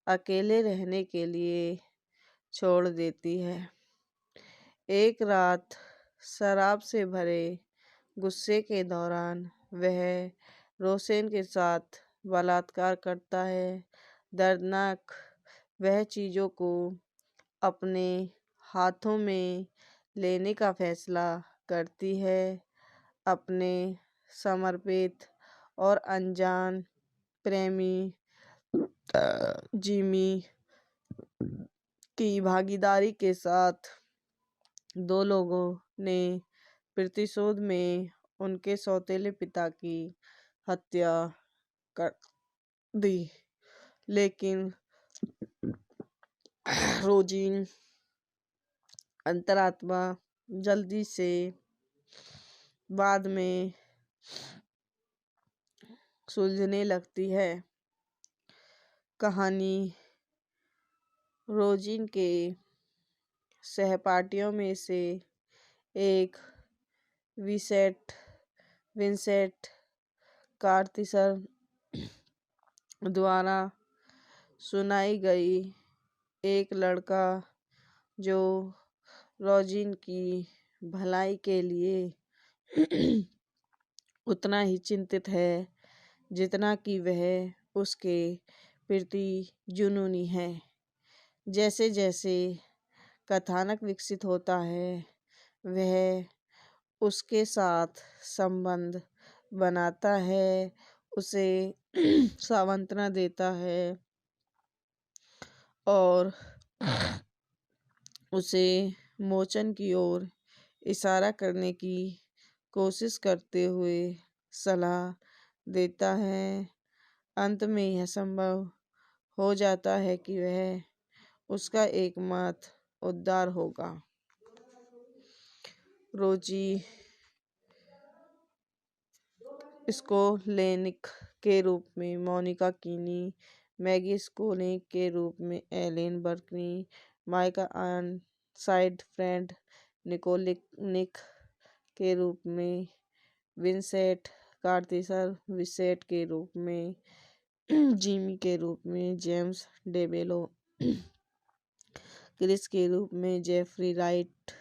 अकेले रहने के लिए छोड़ देती है। एक रात शराब से भरे गुस्से के दौरान वह रोसेन के साथ बलात्कार करता है। दर्दनाक वह चीज़ों को अपने हाथों में लेने का फैसला करती है। अपने समर्पित और अनजान प्रेमी जिमी की भागीदारी के साथ दो लोगों ने प्रतिशोध में उनके सौतेले पिता की हत्या कर दी। लेकिन रोजीन अंतरात्मा जल्दी से बाद में सुलझने लगती है। कहानी रोजीन के सहपाठियों में से एक विंसेंट कार्तिसर द्वारा सुनाई गई। एक लड़का जो रोजीन की भलाई के लिए उतना ही चिंतित है जितना कि वह उसके प्रति जुनूनी है। जैसे जैसे कथानक विकसित होता है वह उसके साथ संबंध बनाता है, उसे सांत्वना देता है और उसे मोचन की ओर इशारा करने की कोशिश करते हुए सलाह देता है। अंत में यह संभव हो जाता है कि वह उसका एकमात्र उद्धार होगा। रोजी स्कोलेनिक के रूप में मोनिका कीनी, मैगी स्कोलेनिक के रूप में Ellen Barkin, Michael Ironside Fred Skolnik के रूप में, विंसेंट कार्थिसर विसेट के रूप में, जिमी के रूप में, जेम्स डेबेलो क्रिस के रूप में, जेफरी राइट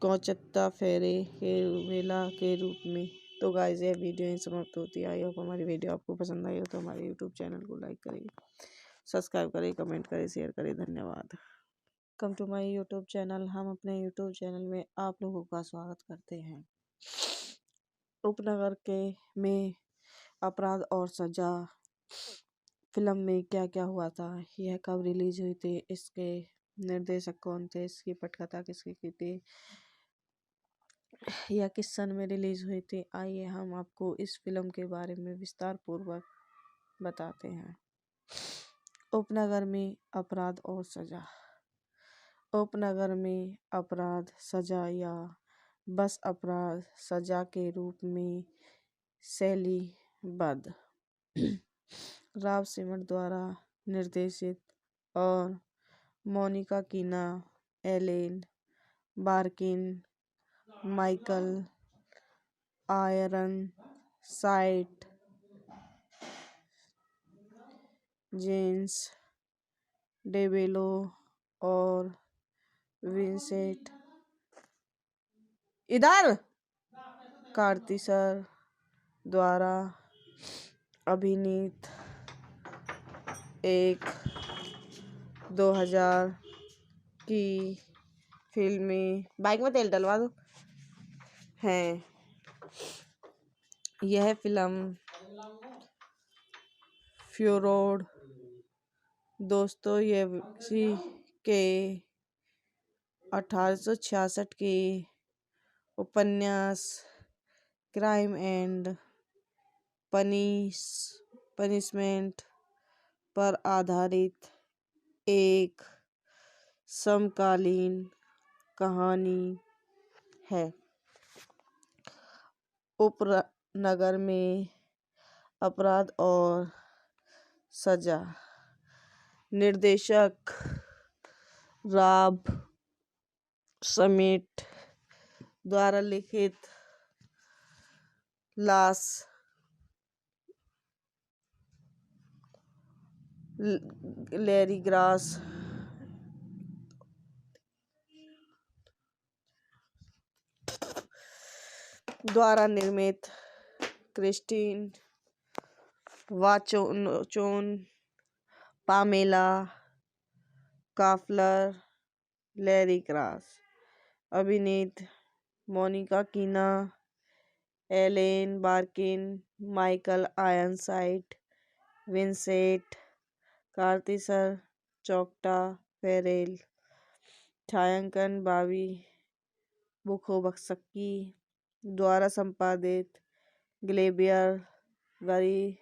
कौचत्ता फेरे के वेला के रूप में। तो गाइस ये वीडियो यहीं समाप्त होती है। आई होप हमारी वीडियो आपको पसंद आई हो तो हमारे यूट्यूब चैनल को लाइक करें, सब्सक्राइब करें, कमेंट करें, शेयर करें। धन्यवाद। Come to my YouTube channel. हम अपने यूट्यूब चैनल में आप लोगों का स्वागत करते हैं। उपनगर के में अपराध और सजा फिल्म में क्या क्या हुआ था, यह कब रिलीज हुई थी, इसके निर्देशक कौन थे, इसकी पटकथा किसकी की थी, यह किस सन में रिलीज हुई थी, आइए हम आपको इस फिल्म के बारे में विस्तार पूर्वक बताते हैं। उपनगर में अपराध और सजा। उपनगर में अपराध सजा या बस अपराध सजा के रूप में शैलीबद्ध राव सिमर द्वारा निर्देशित और Monica Keena, Ellen Barkin, Michael Ironside, James DeBello और विंसेंट कार्थिसर द्वारा अभिनीत एक 2000 की फिल्में बाइक में तेल डलवा दो हैं। यह फिल्म फ्योडोर दोस्तोयेव्स्की के 1866 के उपन्यास क्राइम एंड पनिशमेंट पर आधारित एक समकालीन कहानी है। उपनगर में अपराध और सजा। निर्देशक रॉब समेट द्वारा लिखित लास लैरीग्रास द्वारा निर्मित, Christine Vachon, Pamela Koffler, Larry cross अभिनीत, Monica Keena, Ellen Barkin, Michael आयरनसाइट, Vincent Kartheiser, चौकटा फेरेल। छायांकन बॉबी बुखोवस्की द्वारा संपादित, ग्लेबियर गरी।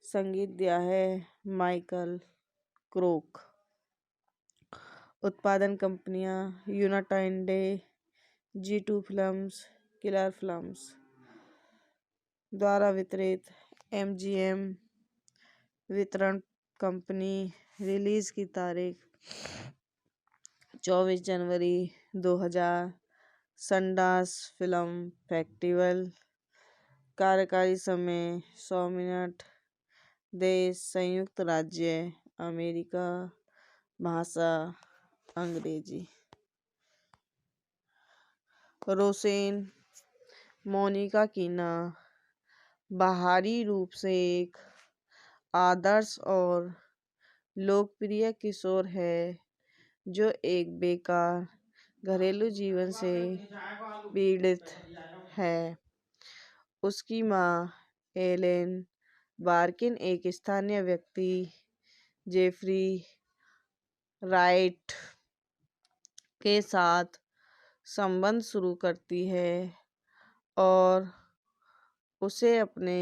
संगीत दिया है माइकल क्रोक। उत्पादन कंपनियां United G2 films, killer films द्वारा वितरित, MGM वितरण कंपनी। रिलीज की तारीख 24 जनवरी 2000, सनडांस फिल्म फेस्टिवल। कार्यकारी समय 100 मिनट। देश संयुक्त राज्य अमेरिका। भाषा अंग्रेजी। रोसेन मोनिका कीना बाहरी रूप से एक आदर्श और लोकप्रिय किशोर है जो एक बेकार घरेलू जीवन से पीड़ित है। उसकी माँ एलेन बार्किन एक स्थानीय व्यक्ति जेफरी राइट के साथ संबंध शुरू करती है और उसे अपने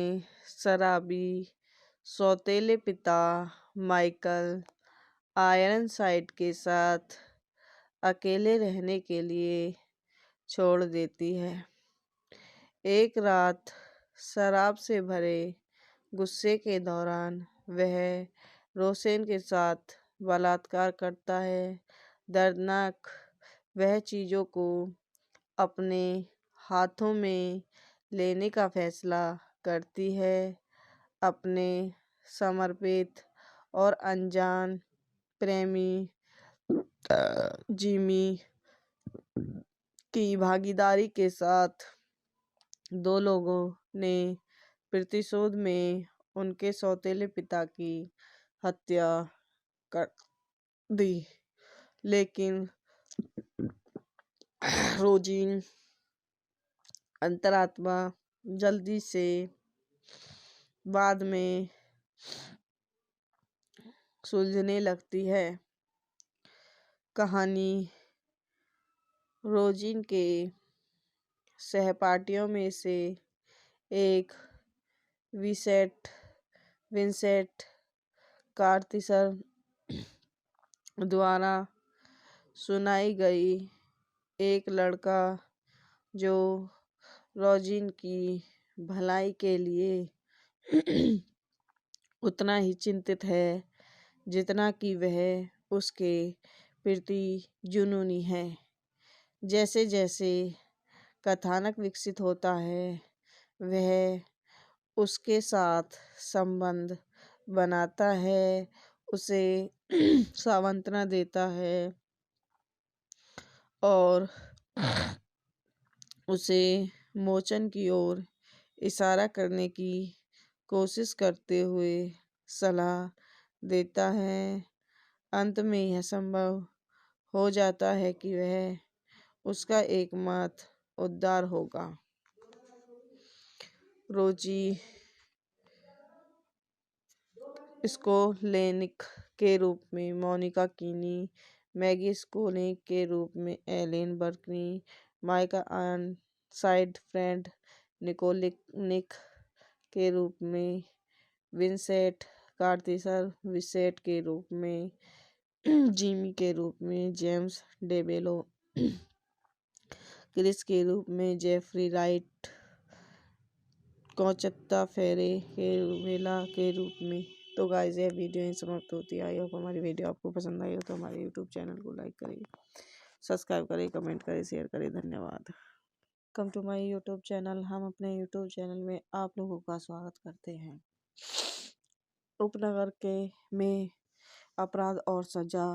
शराबी सौतेले पिता माइकल आयरनसाइड के साथ अकेले रहने के लिए छोड़ देती है। एक रात शराब से भरे गुस्से के दौरान वह रोसेन के साथ बलात्कार करता है। दर्दनाक। वह चीज़ों को अपने हाथों में लेने का फैसला करती है। अपने समर्पित और अनजान प्रेमी जिमी की भागीदारी के साथ दो लोगों ने प्रतिशोध में उनके सौतेले पिता की हत्या कर दी। लेकिन रोजीन अंतरात्मा जल्दी से बाद में सुलझने लगती है। कहानी रोजीन के सहपाठियों में से एक विंसेंट कार्थिसर द्वारा सुनाई गई। एक लड़का जो रोजीन की भलाई के लिए उतना ही चिंतित है जितना कि वह उसके प्रति जुनूनी है। जैसे जैसे कथानक विकसित होता है वह उसके साथ संबंध बनाता है, उसे सांत्वना देता है और उसे मोचन की ओर इशारा करने की कोशिश करते हुए सलाह देता है। अंत में यह संभव हो जाता है कि वह उसका एकमात्र उद्धार होगा। रोजी स्कोलेनिक के रूप में मोनिका कीनी, मैगी स्कोलेनिक के रूप में एलेन बर्कनी, माइका साइड फ्रेंड निकोलिक के रूप में विंसेंट कार्थिसर, विंसेंट के रूप में जिमी के रूप में जेम्स डेबेलो, क्रिस के रूप में जेफरी राइट, कौचत्ता वेला के रूप में। तो गाइस यह वीडियो यहीं समाप्त होती है। आई होप हमारी वीडियो आपको पसंद आई हो तो हमारे यूट्यूब चैनल को लाइक करें, सब्सक्राइब करें, कमेंट करें, शेयर करें। धन्यवाद। Come to my YouTube channel. हम अपने यूट्यूब चैनल में आप लोगों का स्वागत करते हैं। उपनगर में अपराध और सजा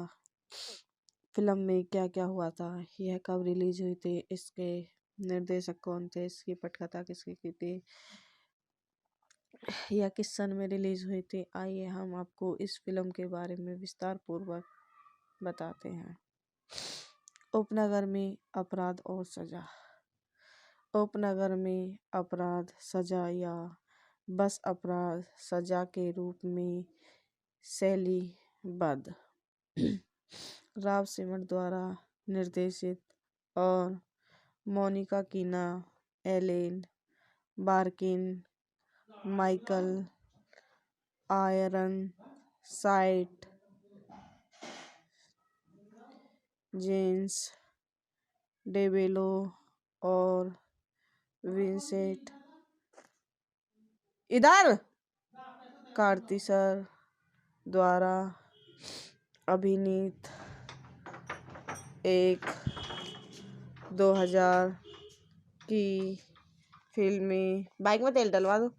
फिल्म में क्या क्या हुआ था, यह कब रिलीज हुई थी, इसके निर्देशक कौन थे, इसकी पटकथा किसकी की थी, यह किस सन में रिलीज हुई थी, आइए हम आपको इस फिल्म के बारे में विस्तार पूर्वक बताते हैं। उपनगर में अपराध और सजा। उपनगर में अपराध सजा या बस अपराध सजा के रूप में शैलीबद्ध राव सिमर द्वारा निर्देशित और Monica Keena, Ellen Barkin, Michael Ironside, James DeBello और विंसेंट कार्थिसर द्वारा अभिनीत एक 2000 की फिल्में बाइक में तेल डलवा दो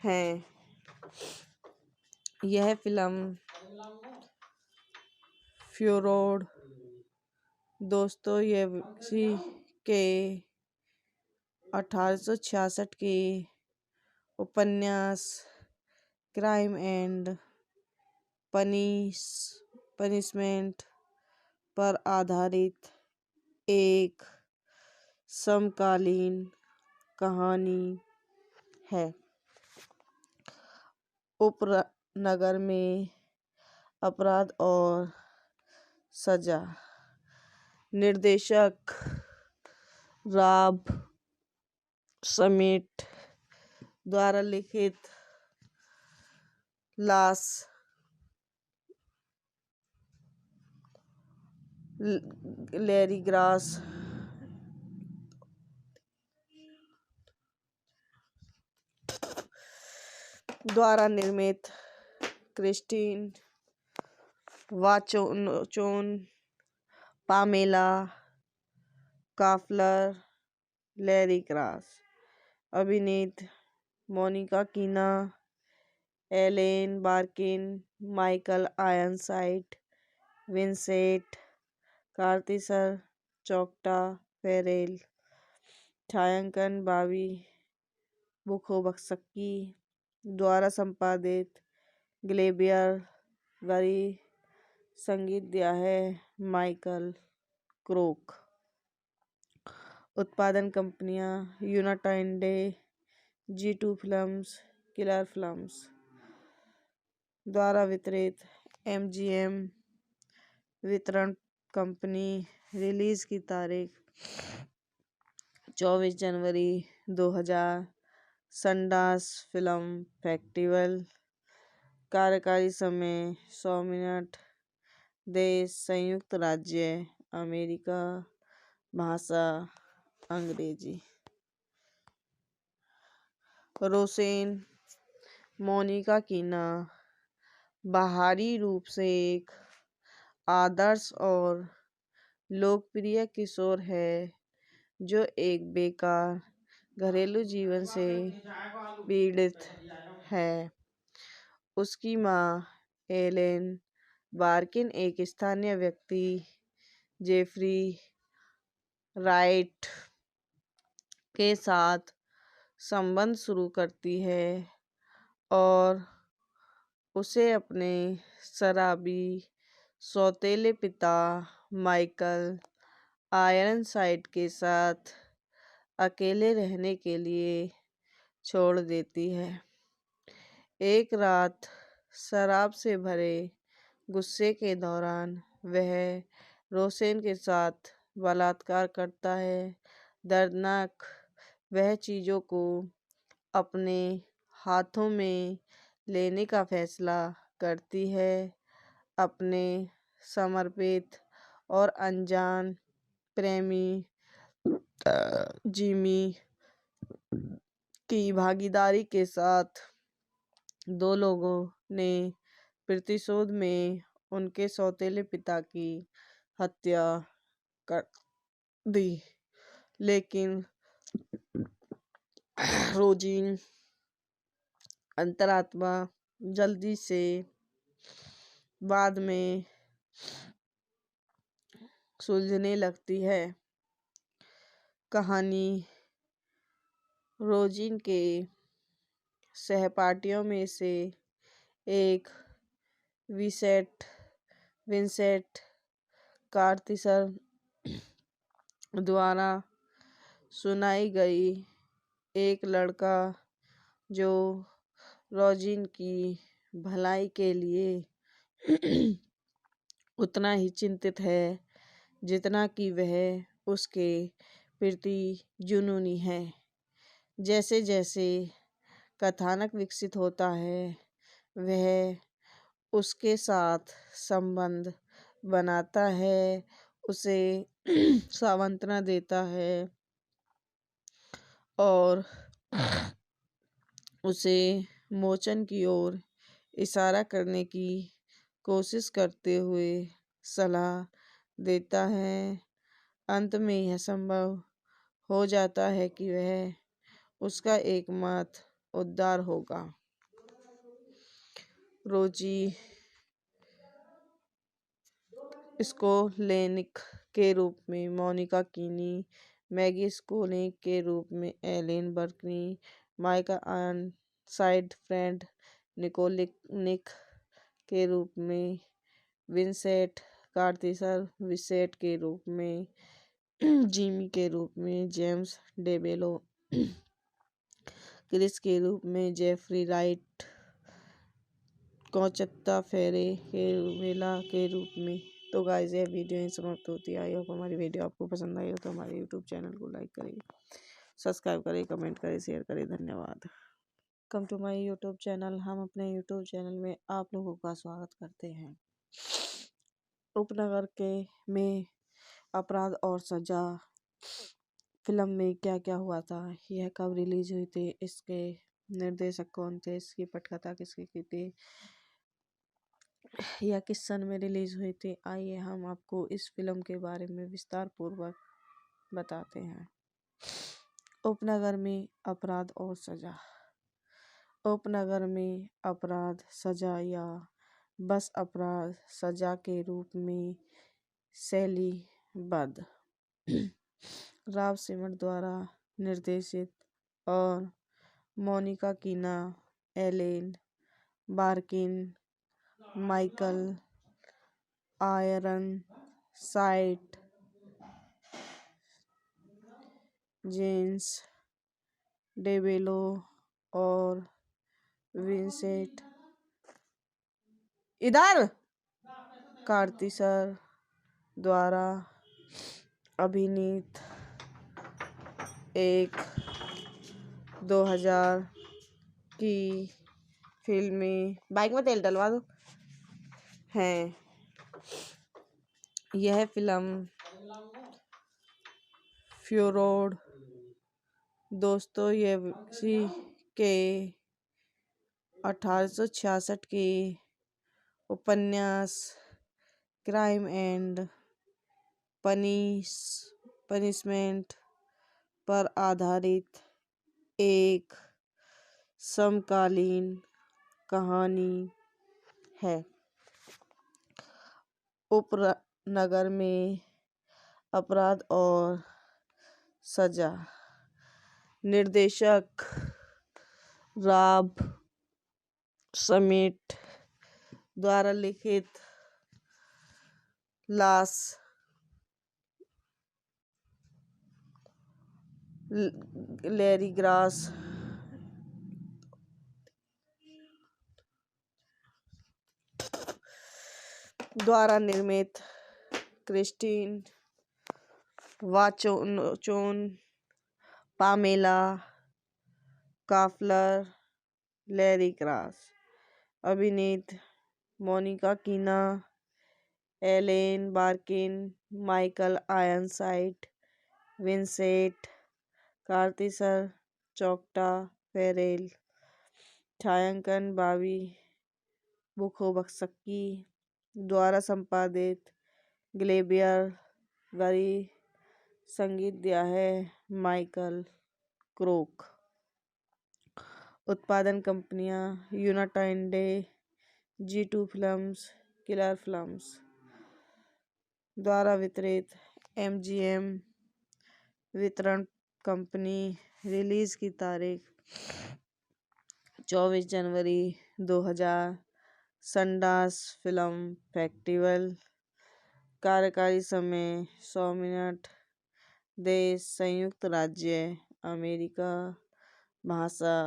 हैं। यह फिल्म फ्योडोर दोस्तोयेव्स्की के 1866 के उपन्यास क्राइम एंड पनिशमेंट पर आधारित एक समकालीन कहानी है। उपनगर में अपराध और सजा। निर्देशक रॉब समीट द्वारा लिखित लॉस लैरीग्रास द्वारा निर्मित Christine Vachon Pamela Koffler, Larry Gross. अभिनीत Monica Keena, Ellen Barkin, Michael Ironside, Vincent Kartheiser, चोक्टा फेरेल। छायांकन बाबी बुखोबक्सकी द्वारा संपादित ग्लेबियर गरी। संगीत दिया है माइकल क्रोक। उत्पादन कंपनियां United, G2 films, killer films. द्वारा वितरित MGM वितरण कंपनी। रिलीज की तारीख 24 जनवरी 2000। Sundance film festival. कार्यकारी समय 100 मिनट। देश संयुक्त राज्य अमेरिका। भाषा अंग्रेजी। रोसेन मोनिका कीना बाहरी रूप से एक आदर्श और लोकप्रिय किशोर है जो एक बेकार घरेलू जीवन से पीड़ित है। उसकी माँ एलेन बार्किन एक स्थानीय व्यक्ति जेफरी राइट के साथ संबंध शुरू करती है और उसे अपने शराबी सौतेले पिता माइकल आयरनसाइड के साथ अकेले रहने के लिए छोड़ देती है। एक रात शराब से भरे गुस्से के दौरान वह रोसेन के साथ बलात्कार करता है। दर्दनाक वह चीज़ों को अपने हाथों में लेने का फैसला करती है। अपने समर्पित और अनजान प्रेमी जिमी की भागीदारी के साथ दो लोगों ने प्रतिशोध में उनके सौतेले पिता की हत्या कर दी। लेकिन रोजीन अंतरात्मा जल्दी से बाद में सुलझने लगती है। कहानी रोजीन के सहपाठियों में से एक विंसेंट कार्तिसर द्वारा सुनाई गई। एक लड़का जो रोजीन की भलाई के लिए उतना ही चिंतित है जितना कि वह उसके प्रति जुनूनी है। जैसे जैसे कथानक विकसित होता है वह उसके साथ संबंध बनाता है, उसे सांत्वना देता है और उसे मोचन की ओर इशारा करने की कोशिश करते हुए सलाह देता है। अंत में यह संभव हो जाता है कि वह उसका एकमात्र उद्धार होगा। रोजी स्कोलेनिक के रूप में मोनिका कीनी, मैगी स्कोलेनिक के रूप में Ellen Barkin, Michael Ironside, Fred निकोलेनिक के रूप में विंसेंट कार्तिसर, विंसेंट के रूप में जिमी के रूप में जेम्स डेबेलो, क्रिस के रूप में जेफरी राइट, कोंचत्ता फेरेला के रूप में। तो गाइस यह वीडियो यहीं समाप्त होती है। आई होप हमारी वीडियो आपको पसंद आई हो तो हमारे यूट्यूब चैनल को लाइक करें, सब्सक्राइब करें, कमेंट करें, शेयर करें। धन्यवाद। Come to my YouTube channel. हम अपने यूट्यूब चैनल में आप लोगों का स्वागत करते हैं। उपनगर के में अपराध और सजा फिल्म में क्या क्या हुआ था, यह कब रिलीज हुई थी, इसके निर्देशक कौन थे, इसकी पटकथा किसकी की थी, यह किस सन में रिलीज हुई थी? आइए हम आपको इस फिल्म के बारे में विस्तार पूर्वक बताते हैं। उपनगर में अपराध और सजा। उपनगर में अपराध सजा या बस अपराध सजा के रूप में शैलीबद्ध राव सिमट द्वारा निर्देशित और Monica Keena, Ellen Barkin, Michael Ironside, James DeBello और विंसेंट इधर कार्तिसर द्वारा अभिनीत एक 2000 की फिल्में बाइक में तेल डलवा दो हैं। यह फिल्म फ्योडोर दोस्तोयेवस्की के 1866 के उपन्यास क्राइम एंड पनिशमेंट पर आधारित एक समकालीन कहानी है। उपनगर में अपराध और सजा निर्देशक रॉब समिट द्वारा लिखित लॉस लैरीग्रास द्वारा निर्मित Christine Vachon, Pamela Koffler, Larry Gross अभिनीत Monica Keena, Ellen Barkin, Michael Ironside, Vincent Kartheiser, चोक्टा फेरेल, छायांकन बाबी बुखोबक्सकी द्वारा संपादित ग्लेबियर गरी, संगीत दिया है माइकल क्रोक। उत्पादन कंपनियां United G2 films, killer films द्वारा वितरित MGM वितरण कंपनी। रिलीज की तारीख 24 जनवरी 2000, सनडांस फिल्म फेस्टिवल। कार्यकारी समय 100 मिनट। देश संयुक्त राज्य अमेरिका। भाषा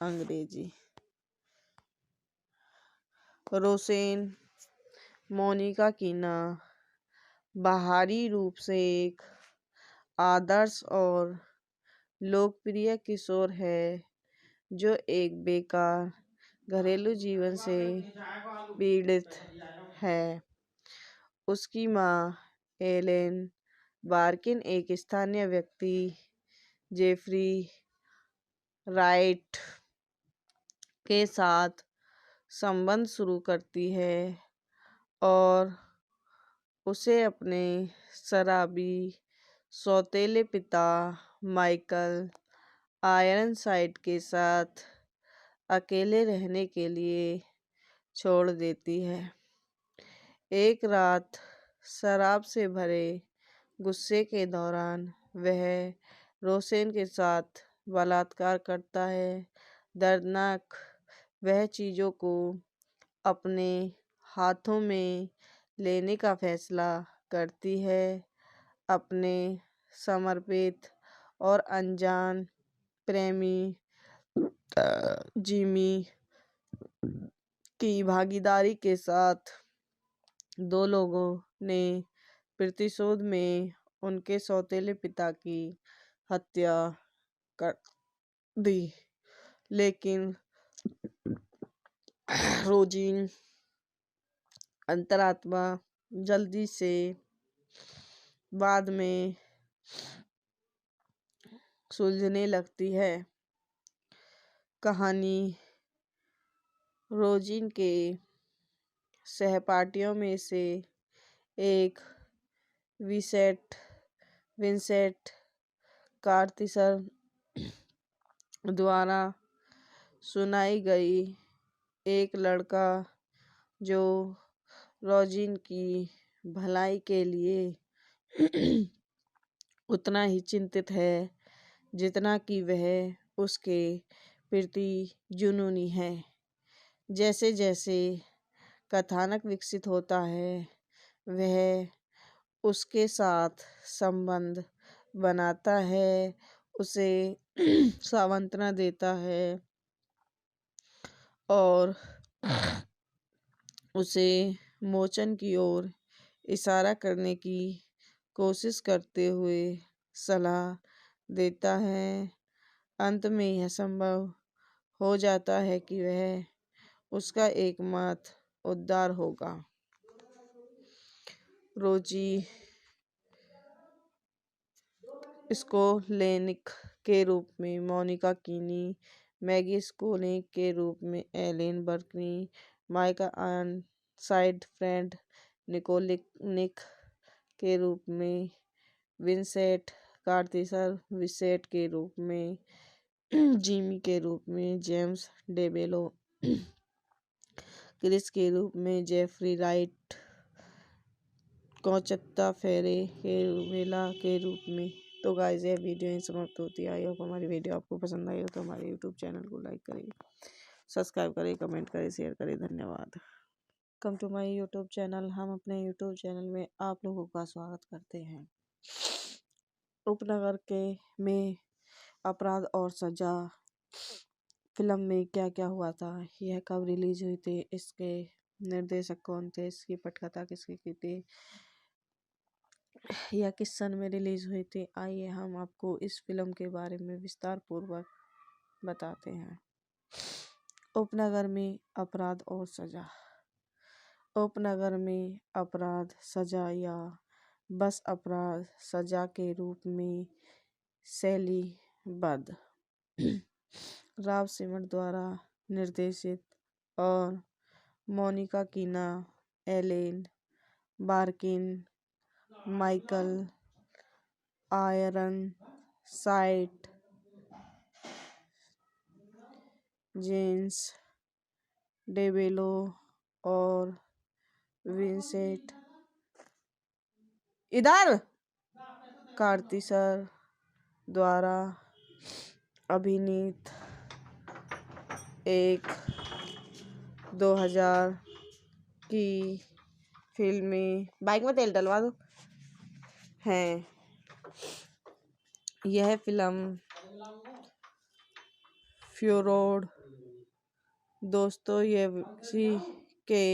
अंग्रेजी। रोसेन मोनिका कीना बाहरी रूप से एक आदर्श और लोकप्रिय किशोर है जो एक बेकार घरेलू जीवन से पीड़ित है। उसकी माँ एलेन बार्किन एक स्थानीय व्यक्ति जेफरी राइट के साथ संबंध शुरू करती है और उसे अपने शराबी सौतेले पिता माइकल आयरनसाइड के साथ अकेले रहने के लिए छोड़ देती है। एक रात शराब से भरे गुस्से के दौरान वह रोसेन के साथ बलात्कार करता है। दर्दनाक वह चीज़ों को अपने हाथों में लेने का फैसला करती है। अपने समर्पित और अनजान प्रेमी जिमी की भागीदारी के साथ दो लोगों ने प्रतिशोध में उनके सौतेले पिता की हत्या कर दी, लेकिन रोजीन अंतरात्मा जल्दी से बाद में सुलझने लगती है। कहानी रोजीन के सहपाठियों में से एक विंसेंट कार्थिसर द्वारा सुनाई गई एक लड़का जो रोजिन की भलाई के लिए उतना ही चिंतित है जितना कि वह उसके प्रति जुनूनी है। जैसे जैसे कथानक विकसित होता है वह उसके साथ संबंध बनाता है, उसे सांत्वना देता है और उसे मोचन की ओर इशारा करने की कोशिश करते हुए सलाह देता है। अंत में यह संभव हो जाता है कि वह उसका एकमात्र उद्धार होगा। रोजी स्कोलेनिक के रूप में मोनिका कीनी, मैगी स्कोलेनिक के रूप में एलेन बर्कनी, माइका आयरनसाइड, फ्रेड निकोलिक के रूप में विंसेंट कार्थिसर, विसेट के रूप में जिमी के रूप में जेम्स डेबेलो, क्रिस के रूप में जेफरी राइट, कौचत्ता वेला के रूप में। तो गाइस यह वीडियो यहीं समाप्त होती है। आई होप हमारी वीडियो आपको पसंद आई हो तो हमारे यूट्यूब चैनल को लाइक करें, सब्सक्राइब करें, कमेंट करें, शेयर करें। धन्यवाद। Come to my YouTube channel. हम अपने यूट्यूब चैनल में आप लोगों का स्वागत करते हैं। उपनगर में अपराध और सजा फिल्म में क्या क्या हुआ था, यह कब रिलीज हुई थी, इसके निर्देशक कौन थे, इसकी पटकथा किसकी की थी, यह किस सन में रिलीज हुई थी, आइए हम आपको इस फिल्म के बारे में विस्तार पूर्वक बताते हैं। उपनगर में अपराध और सजा। उपनगर में अपराध सजा या बस अपराध सजा के रूप में शैलीबद्ध राव सिमर द्वारा निर्देशित और Monica Keena, Ellen Barkin, Michael Ironside, James DeBello और विंसेंट कार्थिसर द्वारा अभिनीत एक 2000 की फिल्में बाइक में तेल डलवा दो हैं। यह फिल्म फ्योडोर दोस्तोयेव्स्की के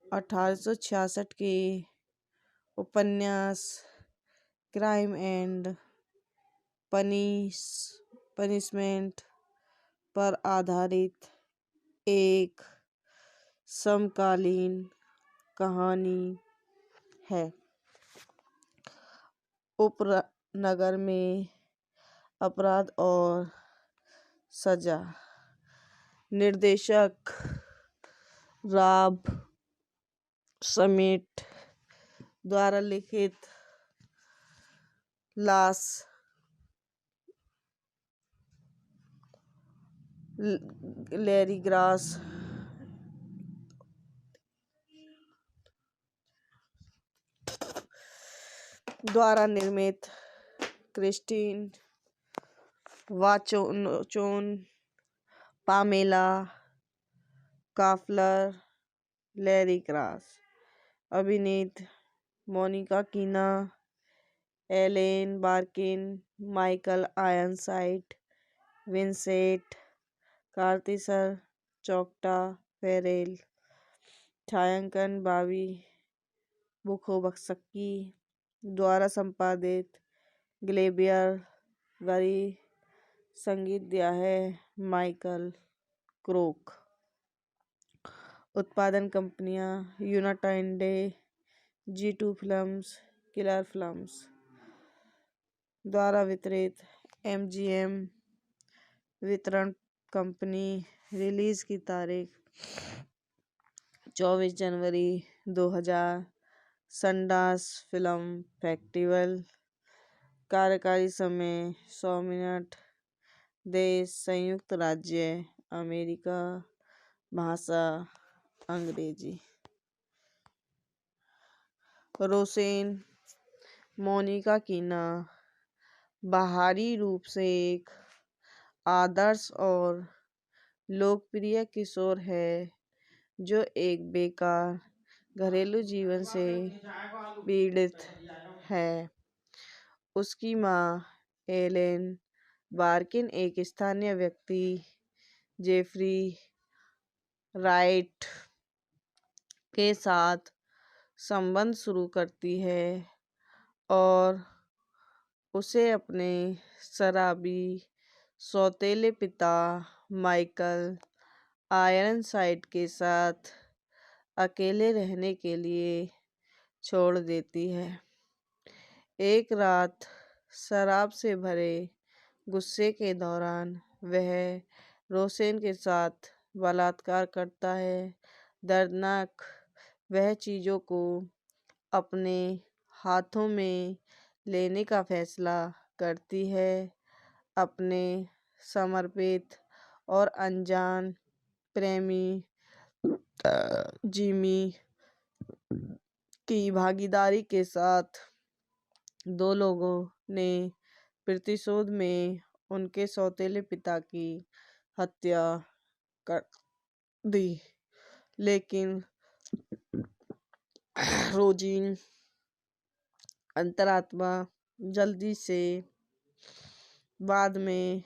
1866 के उपन्यास क्राइम एंड पनिशमेंट पर आधारित एक समकालीन कहानी है। उपनगर में अपराध और सजा। निर्देशक रॉब समीट द्वारा लिखित लॉस लैरीग्रास द्वारा निर्मित Christine Vachon, Pamela Koffler, Larry Gross. अभिनीत Monica Keena, Ellen Barkin, Michael Ironside, Vincent Kartheiser, चौकटा फेरेल। छायांकन बॉबी बुखोवस्की द्वारा संपादित ग्लेबियर गरी। संगीत दिया है माइकल क्रोक। उत्पादन कंपनियां United G2 films, killer films द्वारा वितरित MGM वितरण कंपनी। रिलीज की तारीख 24 जनवरी 2000 सनडांस फिल्म फेस्टिवल। कार्यकारी समय 100 मिनट। देश संयुक्त राज्य अमेरिका। भाषा अंग्रेजी। रोसेन मोनिका कीना बाहरी रूप से एक आदर्श और लोकप्रिय किशोर है जो एक बेकार घरेलू जीवन से पीड़ित है। उसकी माँ एलेन बार्किन एक स्थानीय व्यक्ति जेफरी राइट के साथ संबंध शुरू करती है और उसे अपने शराबी सौतेले पिता माइकल आयरनसाइड के साथ अकेले रहने के लिए छोड़ देती है। एक रात शराब से भरे गुस्से के दौरान वह रोसेन के साथ बलात्कार करता है। दर्दनाक वह चीज़ों को अपने हाथों में लेने का फैसला करती है। अपने समर्पित और अनजान प्रेमी जिमी की भागीदारी के साथ दो लोगों ने प्रतिशोध में उनके सौतेले पिता की हत्या कर दी, लेकिन रोजीन अंतरात्मा जल्दी से बाद में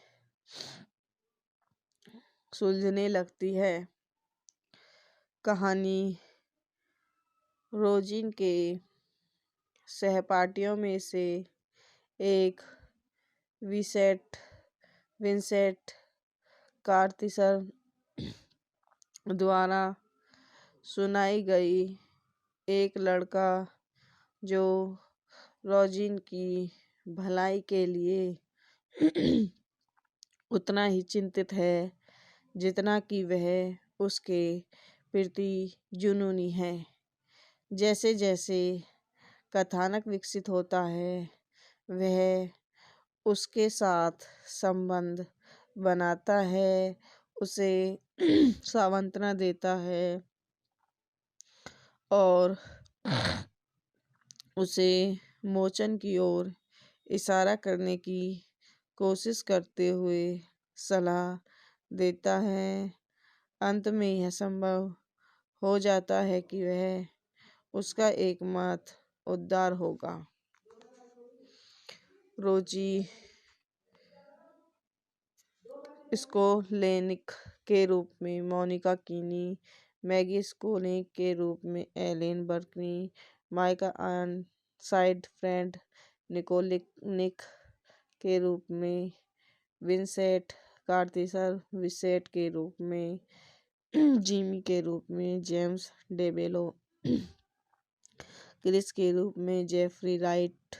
सुलझने लगती है। कहानी रोजीन के सहपाठियों में से एक विंसेंट कार्थिसर द्वारा सुनाई गई। एक लड़का जो रोजीन की भलाई के लिए उतना ही चिंतित है जितना कि वह उसके प्रति जुनूनी है। जैसे जैसे कथानक विकसित होता है वह उसके साथ संबंध बनाता है, उसे सांत्वना देता है और उसे मोचन की ओर इशारा करने की कोशिश करते हुए सलाह देता है। अंत में यह संभव हो जाता है कि वह उसका एकमात्र उद्धार होगा। रोजी स्कोलेनिक के रूप में मोनिका कीनी, मैगी स्कोलेनिक के रूप में एलेन बर्कनी, माइका आयरनसाइड फ्रेड निकोलिक के रूप में विंसेंट कार्थिसर, विंसेंट के रूप में जिमी के रूप में जेम्स डेबेलो, क्रिस के रूप में जेफरी राइट,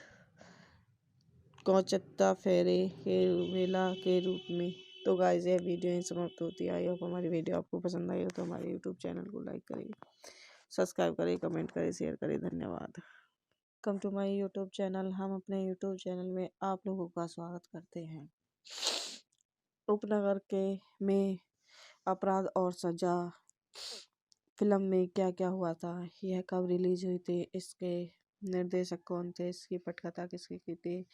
कौचत्ता फेरे के वेला के रूप में। तो गाइस यह वीडियो यहीं समाप्त होती है। आई होप हमारी वीडियो आपको पसंद आई हो तो हमारे यूट्यूब चैनल को लाइक करें, सब्सक्राइब करें, कमेंट करें, शेयर करें। धन्यवाद। Come to my YouTube channel. हम अपने यूट्यूब चैनल में आप लोगों का स्वागत करते हैं। उपनगर के में अपराध और सजा फिल्म में क्या क्या हुआ था, यह कब रिलीज हुई थी, इसके निर्देशक कौन थे, इसकी पटकथा किसकी की थी,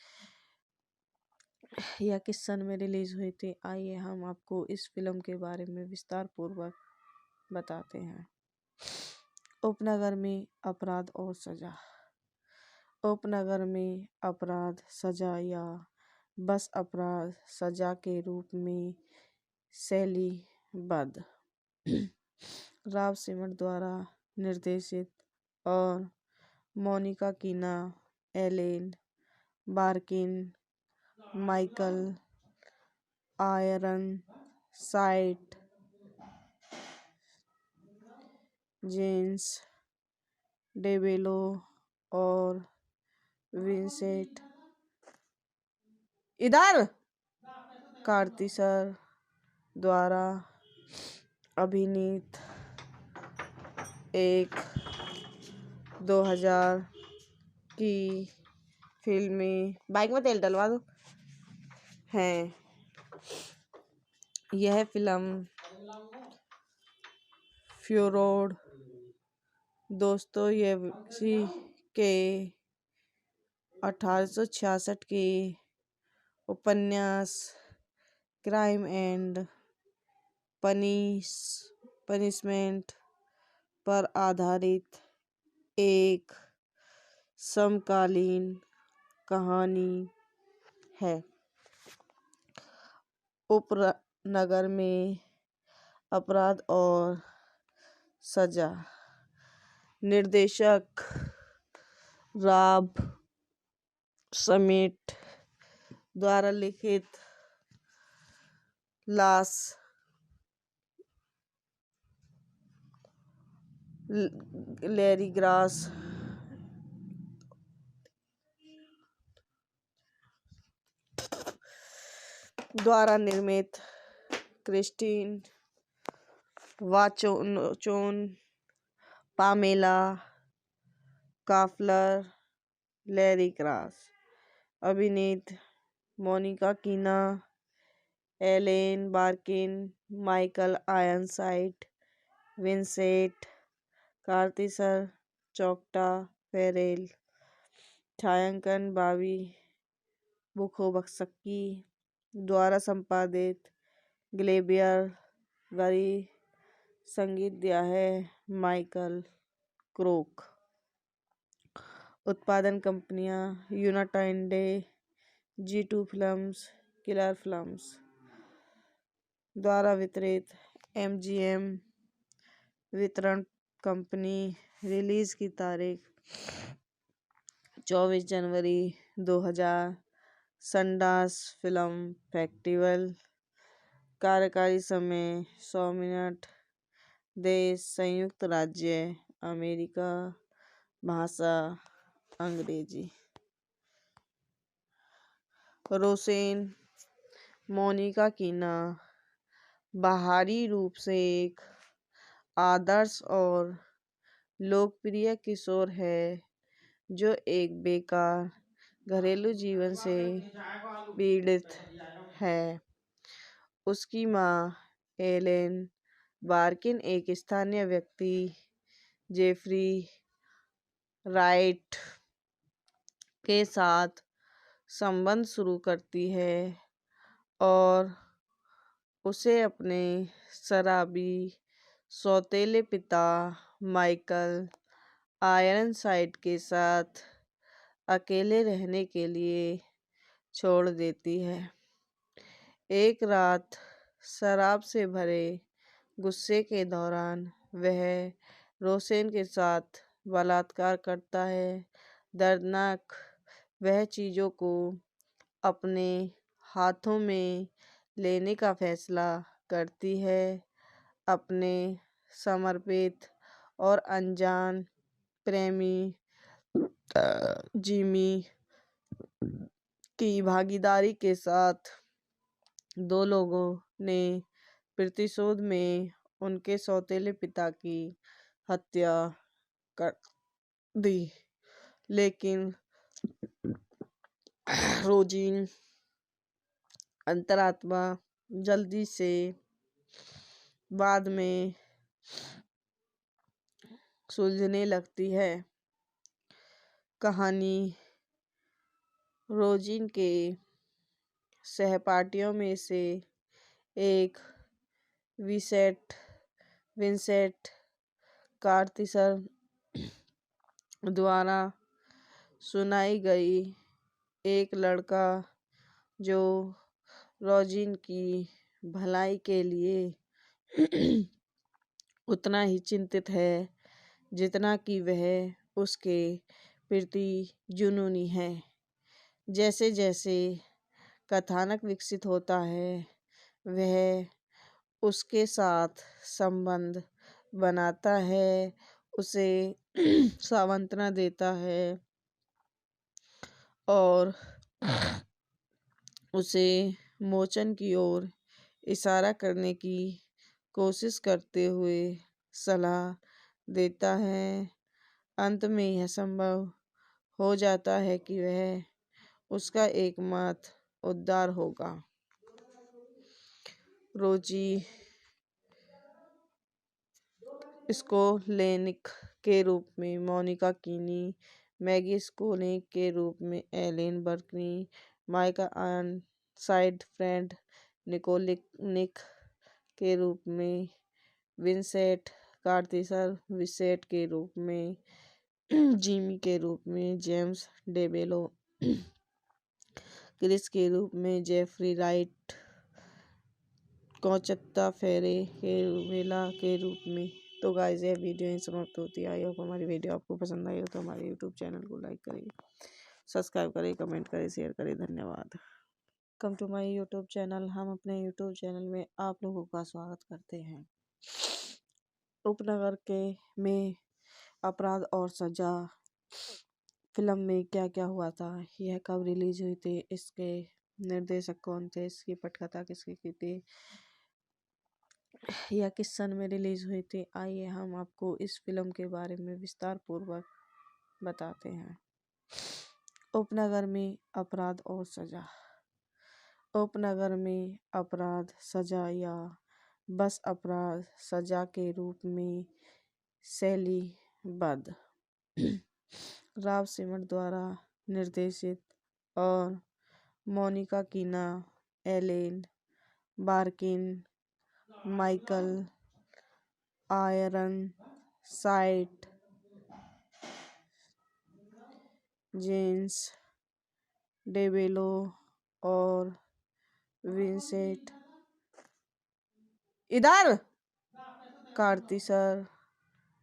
यह किस सन में रिलीज हुई थी, आइए हम आपको इस फिल्म के बारे में विस्तार पूर्वक बताते हैं। उपनगर में अपराध और सजा। उपनगर में अपराध सजा या बस अपराध सजा के रूप में शैलीबद्ध राव सिमर द्वारा निर्देशित और Monica Keena, Ellen Barkin, Michael Ironside, James DeBello और विंसेंट कार्थिसर द्वारा अभिनीत एक 2000 की फिल्मी बाइक में तेल डलवा दो है। यह फिल्म फ्योडोर दोस्तोयेवस्की के 1866 के उपन्यास क्राइम एंड पनिशमेंट पर आधारित एक समकालीन कहानी है। उपनगर में अपराध और सजा। निर्देशक रॉब समिट द्वारा लिखित लॉस लेरिग्रास द्वारा निर्मित Christine Vachon, Pamela Koffler, Larry Gross. अभिनीत Monica Keena, Ellen Barkin, Michael Ironside, Vincent Kartheiser, चोक्टा फेरेल। छायांकन बॉबी बुखोवस्की द्वारा संपादित ग्लेबियर गरी। संगीत दिया है माइकल क्रोक। उत्पादन कंपनियां United G2 films, killer films द्वारा वितरित। MGM वितरण कंपनी। रिलीज की तारीख 24 जनवरी 2000। Sundance film festival. कार्यकारी समय 100 मिनट। देश संयुक्त राज्य अमेरिका। भाषा अंग्रेजी। रोसेन मोनिका कीना बाहरी रूप से एक आदर्श और लोकप्रिय किशोर है जो एक बेकार घरेलू जीवन से पीड़ित है। उसकी माँ एलेन बार्किन एक स्थानीय व्यक्ति जेफरी राइट के साथ संबंध शुरू करती है और उसे अपने शराबी सौतेले पिता माइकल आयरनसाइड के साथ अकेले रहने के लिए छोड़ देती है। एक रात शराब से भरे गुस्से के दौरान वह रोसेन के साथ बलात्कार करता है। दर्दनाक वह चीज़ों को अपने हाथों में लेने का फैसला करती है। अपने समर्पित और अनजान प्रेमी जिमी की भागीदारी के साथ दो लोगों ने प्रतिशोध में उनके सौतेले पिता की हत्या कर दी। लेकिन रोजीन अंतरात्मा जल्दी से बाद में सुलझने लगती है। कहानी रोजीन के सहपाठियों में से एक विंसेंट कार्तिसर द्वारा सुनाई गई। एक लड़का जो रोजीन की भलाई के लिए उतना ही चिंतित है जितना कि वह उसके प्रति जुनूनी है। जैसे जैसे कथानक विकसित होता है वह उसके साथ संबंध बनाता है, उसे सांत्वना देता है और उसे मोचन की ओर इशारा करने की कोशिश करते हुए सलाह देता है। अंत में यह संभव हो जाता है कि वह उसका एकमात्र उद्धार होगा। रोजी स्कोलेनिक के रूप में मोनिका कीनी, मैगी स्कोलेनिक के रूप में एलेन बर्कनी, माइका आयरनसाइड, फ्रेड निकोलिक के रूप में विंसेंट कार्थिसर, विसेट के रूप में जिमी के रूप में जेम्स डेबेलो, क्रिस के रूप में जेफरी राइट, कौचत्ता फेरे के वेला के रूप में। तो गाइस यह वीडियो यहीं समाप्त होती है। आई होप हमारी वीडियो आपको पसंद आई हो तो हमारे यूट्यूब चैनल को लाइक करें, सब्सक्राइब करें, कमेंट करें, शेयर करें। धन्यवाद। Come to my YouTube channel. हम अपने यूट्यूब चैनल में आप लोगों का स्वागत करते हैं। उपनगर के में अपराध और सजा फिल्म में क्या क्या हुआ था, यह कब रिलीज हुई थी, इसके निर्देशक कौन थे, इसकी पटकथा किसकी की थी, यह किस सन में रिलीज हुई थी, आइए हम आपको इस फिल्म के बारे में विस्तार पूर्वक बताते हैं। उपनगर में अपराध और सजा। उपनगर में अपराध सजा या बस अपराध सजा के रूप में शैलीबद्ध राव सिमर द्वारा निर्देशित और Monica Keena, Ellen Barkin, Michael Ironside, James DeBello और विंसेंट कार्थिसर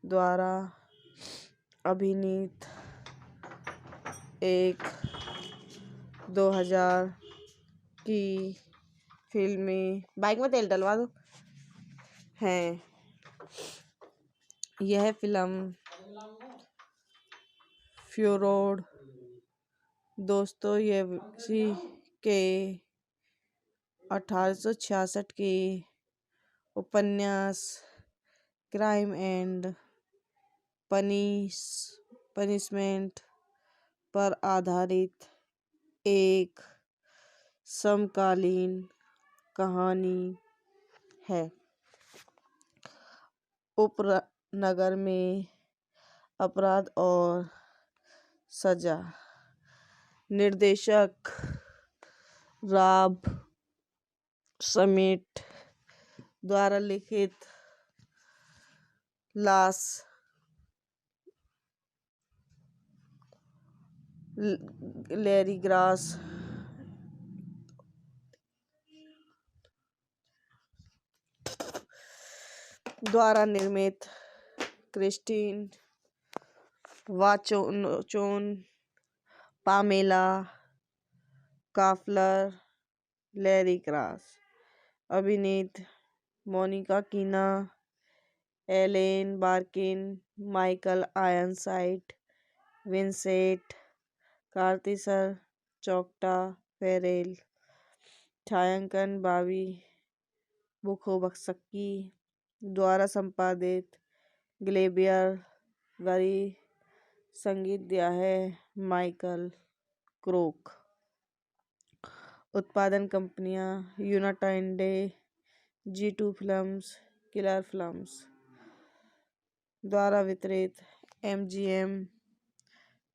द्वारा अभिनीत एक 2000 की फिल्में बाइक में तेल डलवा दो हैं। यह फिल्म फ्योडोर दोस्तोयेवस्की के 1866 के उपन्यास क्राइम एंड पनिशमेंट पर आधारित एक समकालीन कहानी है। उपनगर में अपराध और सजा। निर्देशक रॉब समेट द्वारा लिखित लॉस लेरिग्रास द्वारा निर्मित Christine Vachon, Pamela Koffler, Larry Gross. अभिनीत Monica Keena, Ellen Barkin, Michael Ironside, Vincent Kartheiser, चौकटा फेरेल। छायांकन बॉबी बुखोवस्की द्वारा संपादित ग्लेबियर गरी। संगीत दिया है माइकल क्रोक। उत्पादन कंपनियां United G2 films, killer films द्वारा वितरित MGM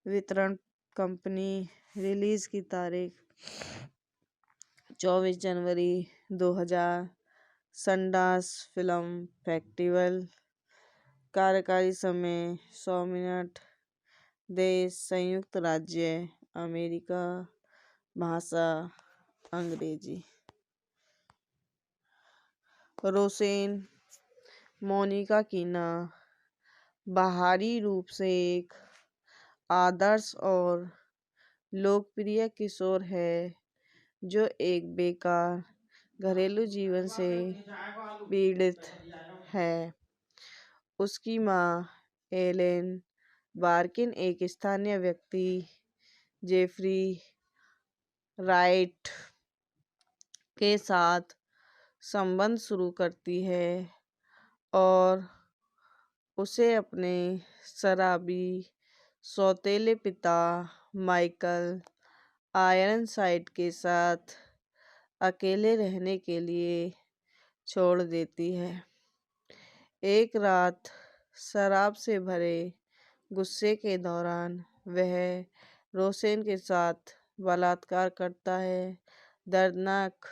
वितरण कंपनी। रिलीज की तारीख 24 जनवरी 2000। Sundance film festival. कार्यकारी समय 100 मिनट। देश संयुक्त राज्य अमेरिका। भाषा अंग्रेजी। रोसेन मोनिका कीना बाहरी रूप से एक आदर्श और लोकप्रिय किशोर है जो एक बेकार घरेलू जीवन से पीड़ित है। उसकी माँ एलेन बार्किन एक स्थानीय व्यक्ति जेफरी राइट के साथ संबंध शुरू करती है और उसे अपने शराबी सौतेले पिता माइकल आयरनसाइड के साथ अकेले रहने के लिए छोड़ देती है। एक रात शराब से भरे गुस्से के दौरान वह रोसेन के साथ बलात्कार करता है। दर्दनाक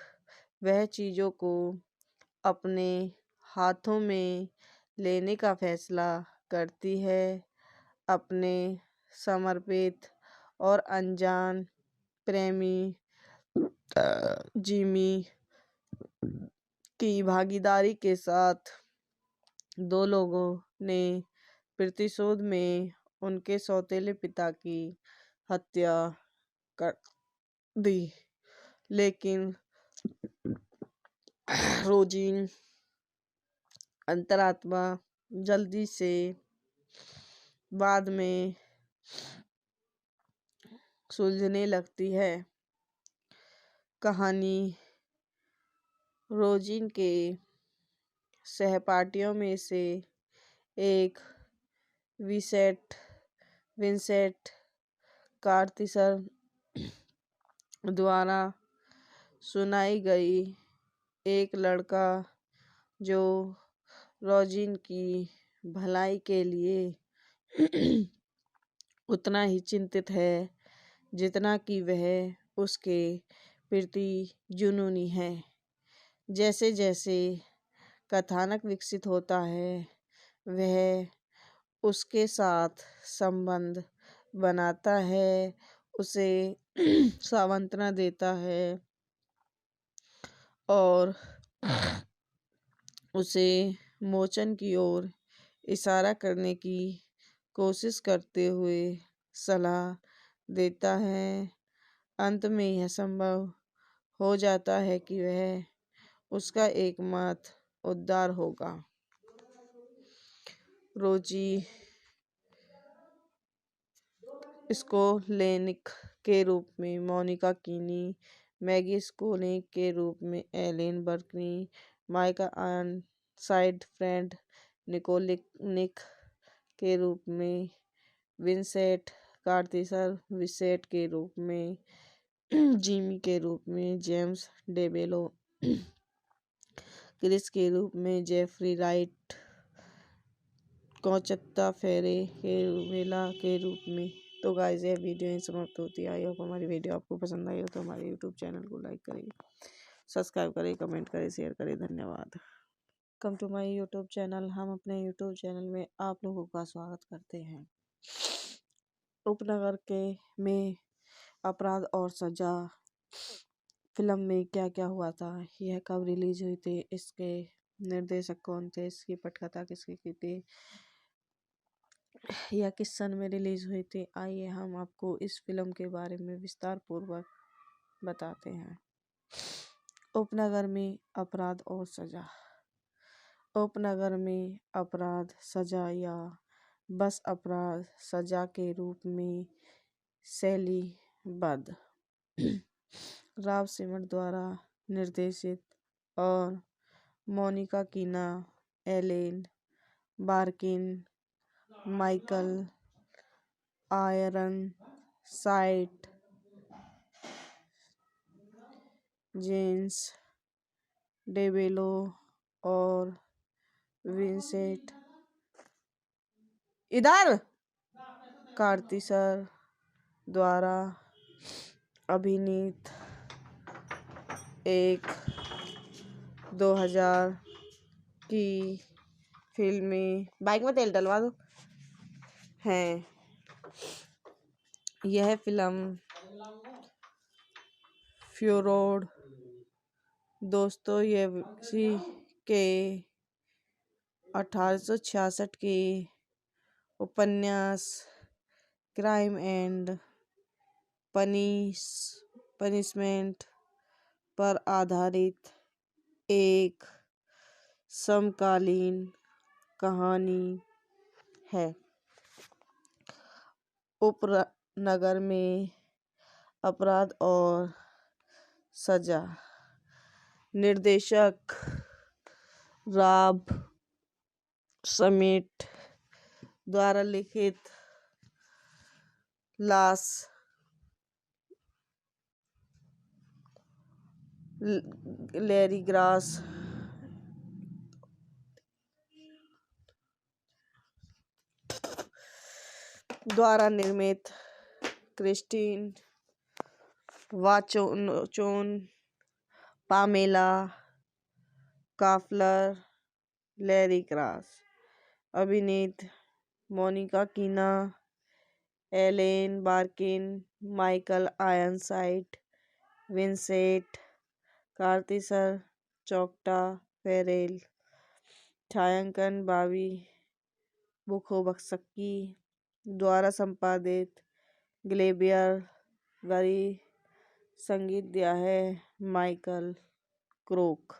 वह चीज़ों को अपने हाथों में लेने का फैसला करती है। अपने समर्पित और अनजान प्रेमी जिमी की भागीदारी के साथ दो लोगों ने प्रतिशोध में उनके सौतेले पिता की हत्या कर दी, लेकिन रोजीन अंतरात्मा जल्दी से बाद में सुलझने लगती है। कहानी रोजीन के सहपाठियों में से एक विंसेंट कार्थिसर द्वारा सुनाई गई। एक लड़का जो रोजीन की भलाई के लिए उतना ही चिंतित है जितना कि वह उसके प्रति जुनूनी है। जैसे जैसे कथानक विकसित होता है वह उसके साथ संबंध बनाता है, उसे सांत्वना देता है और उसे मोचन की ओर इशारा करने की कोशिश करते हुए सलाह देता है। अंत में यह संभव हो जाता है कि वह उसका एकमात्र उद्धार होगा। रोजी स्कोलेनिक के रूप में मोनिका कीनी, मैगी स्कोलेनिक के रूप में Ellen Barkin, Michael Ironside Fred निकोलेनिक के रूप में विंसेंट कार्थिसर, विंसेंट के रूप में जिमी के रूप में जेम्स डेबेलो, क्रिस के रूप में जेफरी राइट, कॉन्चेत्ता वेला के रूप में। तो गाइस यह वीडियो यहीं समाप्त होती है। आई होप हमारी वीडियो आपको पसंद आई हो तो हमारे यूट्यूब चैनल को लाइक करें, सब्सक्राइब करें, कमेंट करें, शेयर करें। धन्यवाद। Come to my YouTube channel. हम अपने यूट्यूब चैनल में आप लोगों का स्वागत करते हैं। उपनगर में अपराध और सजा फिल्म में क्या क्या हुआ था, यह कब रिलीज हुई थी, इसके निर्देशक कौन थे, इसकी पटकथा किसकी की थी, यह किस सन में रिलीज हुई थी, आइए हम आपको इस फिल्म के बारे में विस्तार पूर्वक बताते हैं। उपनगर में अपराध और सजा। उपनगर में अपराध सजा या बस अपराध सजा के रूप में शैलीबद्ध राव सिमर द्वारा निर्देशित और Monica Keena, Ellen Barkin, Michael Ironside, James DeBello और विंसेंट कार्थिसर द्वारा अभिनीत एक 2000 की फिल्में बाइक में तेल डलवा दो हैं। यह फिल्म फ्योडोर दोस्तोयेव्स्की के 1866 के उपन्यास क्राइम एंड पनिशमेंट पर आधारित एक समकालीन कहानी है। उपनगर में अपराध और सजा। निर्देशक रॉब समेट, द्वारा लिखित लास लैरी ग्रास द्वारा निर्मित Christine Vachon, Pamela Koffler, Larry Gross. अभिनीत Monica Keena, Ellen Barkin, Michael Ironside, Vincent Kartheiser, चोक्टा फेरेल। छायांकन बाबी बुखोबक्सकी द्वारा संपादित ग्लेबियर गरी। संगीत दिया है माइकल क्रोक।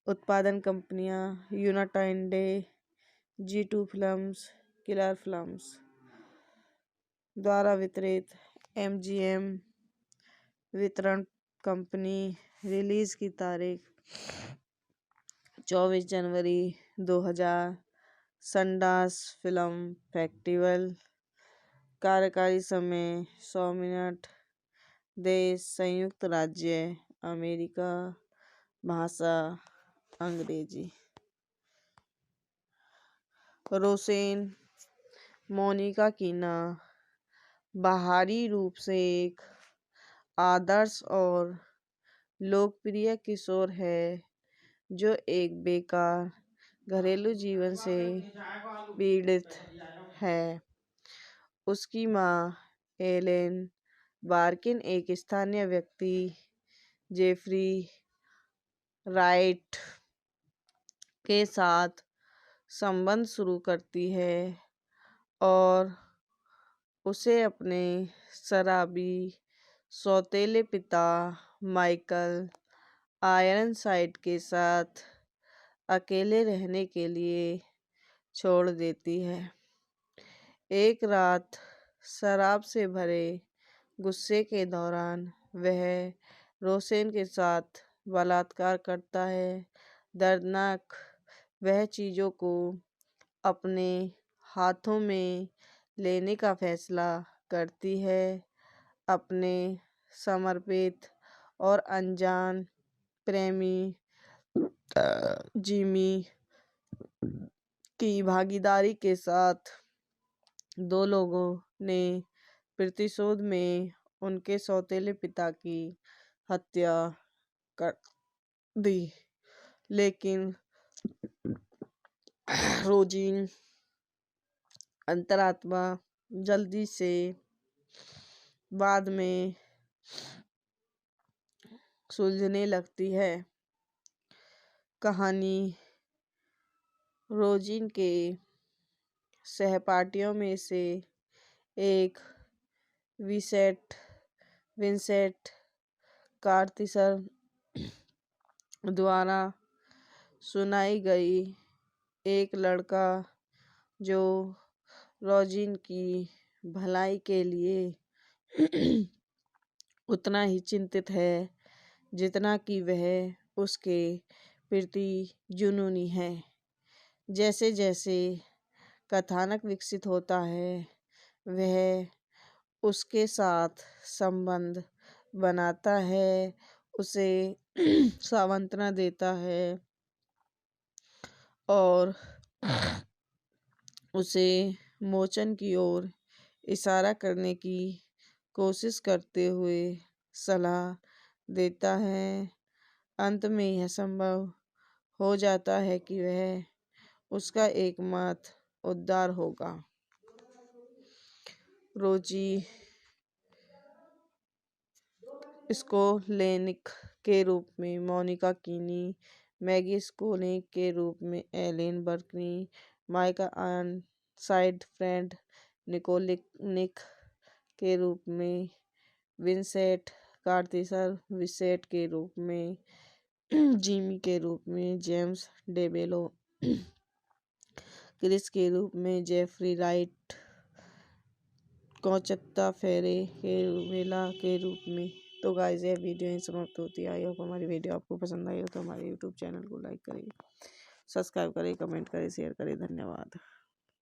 उत्पादन कंपनियां United, G2 films, killer films. द्वारा वितरित MGM वितरण कंपनी। रिलीज की तारीख 24 जनवरी 2000। Sundance film festival. कार्यकारी समय 100 मिनट। देश संयुक्त राज्य अमेरिका। भाषा अंग्रेजी। रोसेन मोनिका कीना बाहरी रूप से एक आदर्श और लोकप्रिय किशोर है जो एक बेकार घरेलू जीवन से पीड़ित है। उसकी माँ एलेन बार्किन एक स्थानीय व्यक्ति जेफरी राइट के साथ संबंध शुरू करती है और उसे अपने शराबी सौतेले पिता माइकल आयरनसाइड के साथ अकेले रहने के लिए छोड़ देती है। एक रात शराब से भरे गुस्से के दौरान वह रोसेन के साथ बलात्कार करता है। दर्दनाक वह चीज़ों को अपने हाथों में लेने का फैसला करती है। अपने समर्पित और अनजान प्रेमी जिमी की भागीदारी के साथ दो लोगों ने प्रतिशोध में उनके सौतेले पिता की हत्या कर दी। लेकिन रोजीन अंतरात्मा जल्दी से बाद में सुलझने लगती है। कहानी रोजीन के सहपाठियों में से एक विंसेंट कार्तिसर द्वारा सुनाई गई। एक लड़का जो रोजीन की भलाई के लिए उतना ही चिंतित है जितना कि वह उसके प्रति जुनूनी है। जैसे जैसे कथानक विकसित होता है वह उसके साथ संबंध बनाता है, उसे सांत्वना देता है और उसे मोचन की ओर इशारा करने की कोशिश करते हुए सलाह देता है। अंत में यह संभव हो जाता है कि वह उसका एकमात्र उद्धार होगा। रोजी स्कोलेनिक के रूप में मोनिका कीनी, मैगी स्कोलेनिक के रूप में Ellen Barkin, Michael Ironside, Fred निकोलेनिक के रूप में विंसेंट कार्तिसर, विंसेंट के रूप में जिमी के रूप में जेम्स डेबेलो, क्रिस के रूप में जेफरी राइट, कोंचत्ता फेरेला के रूप में। तो गाइस ये वीडियो यहीं समाप्त होती है। आई होप हमारी वीडियो आपको पसंद आई हो तो हमारे यूट्यूब चैनल को लाइक करें, सब्सक्राइब करें, कमेंट करें, शेयर करें। धन्यवाद।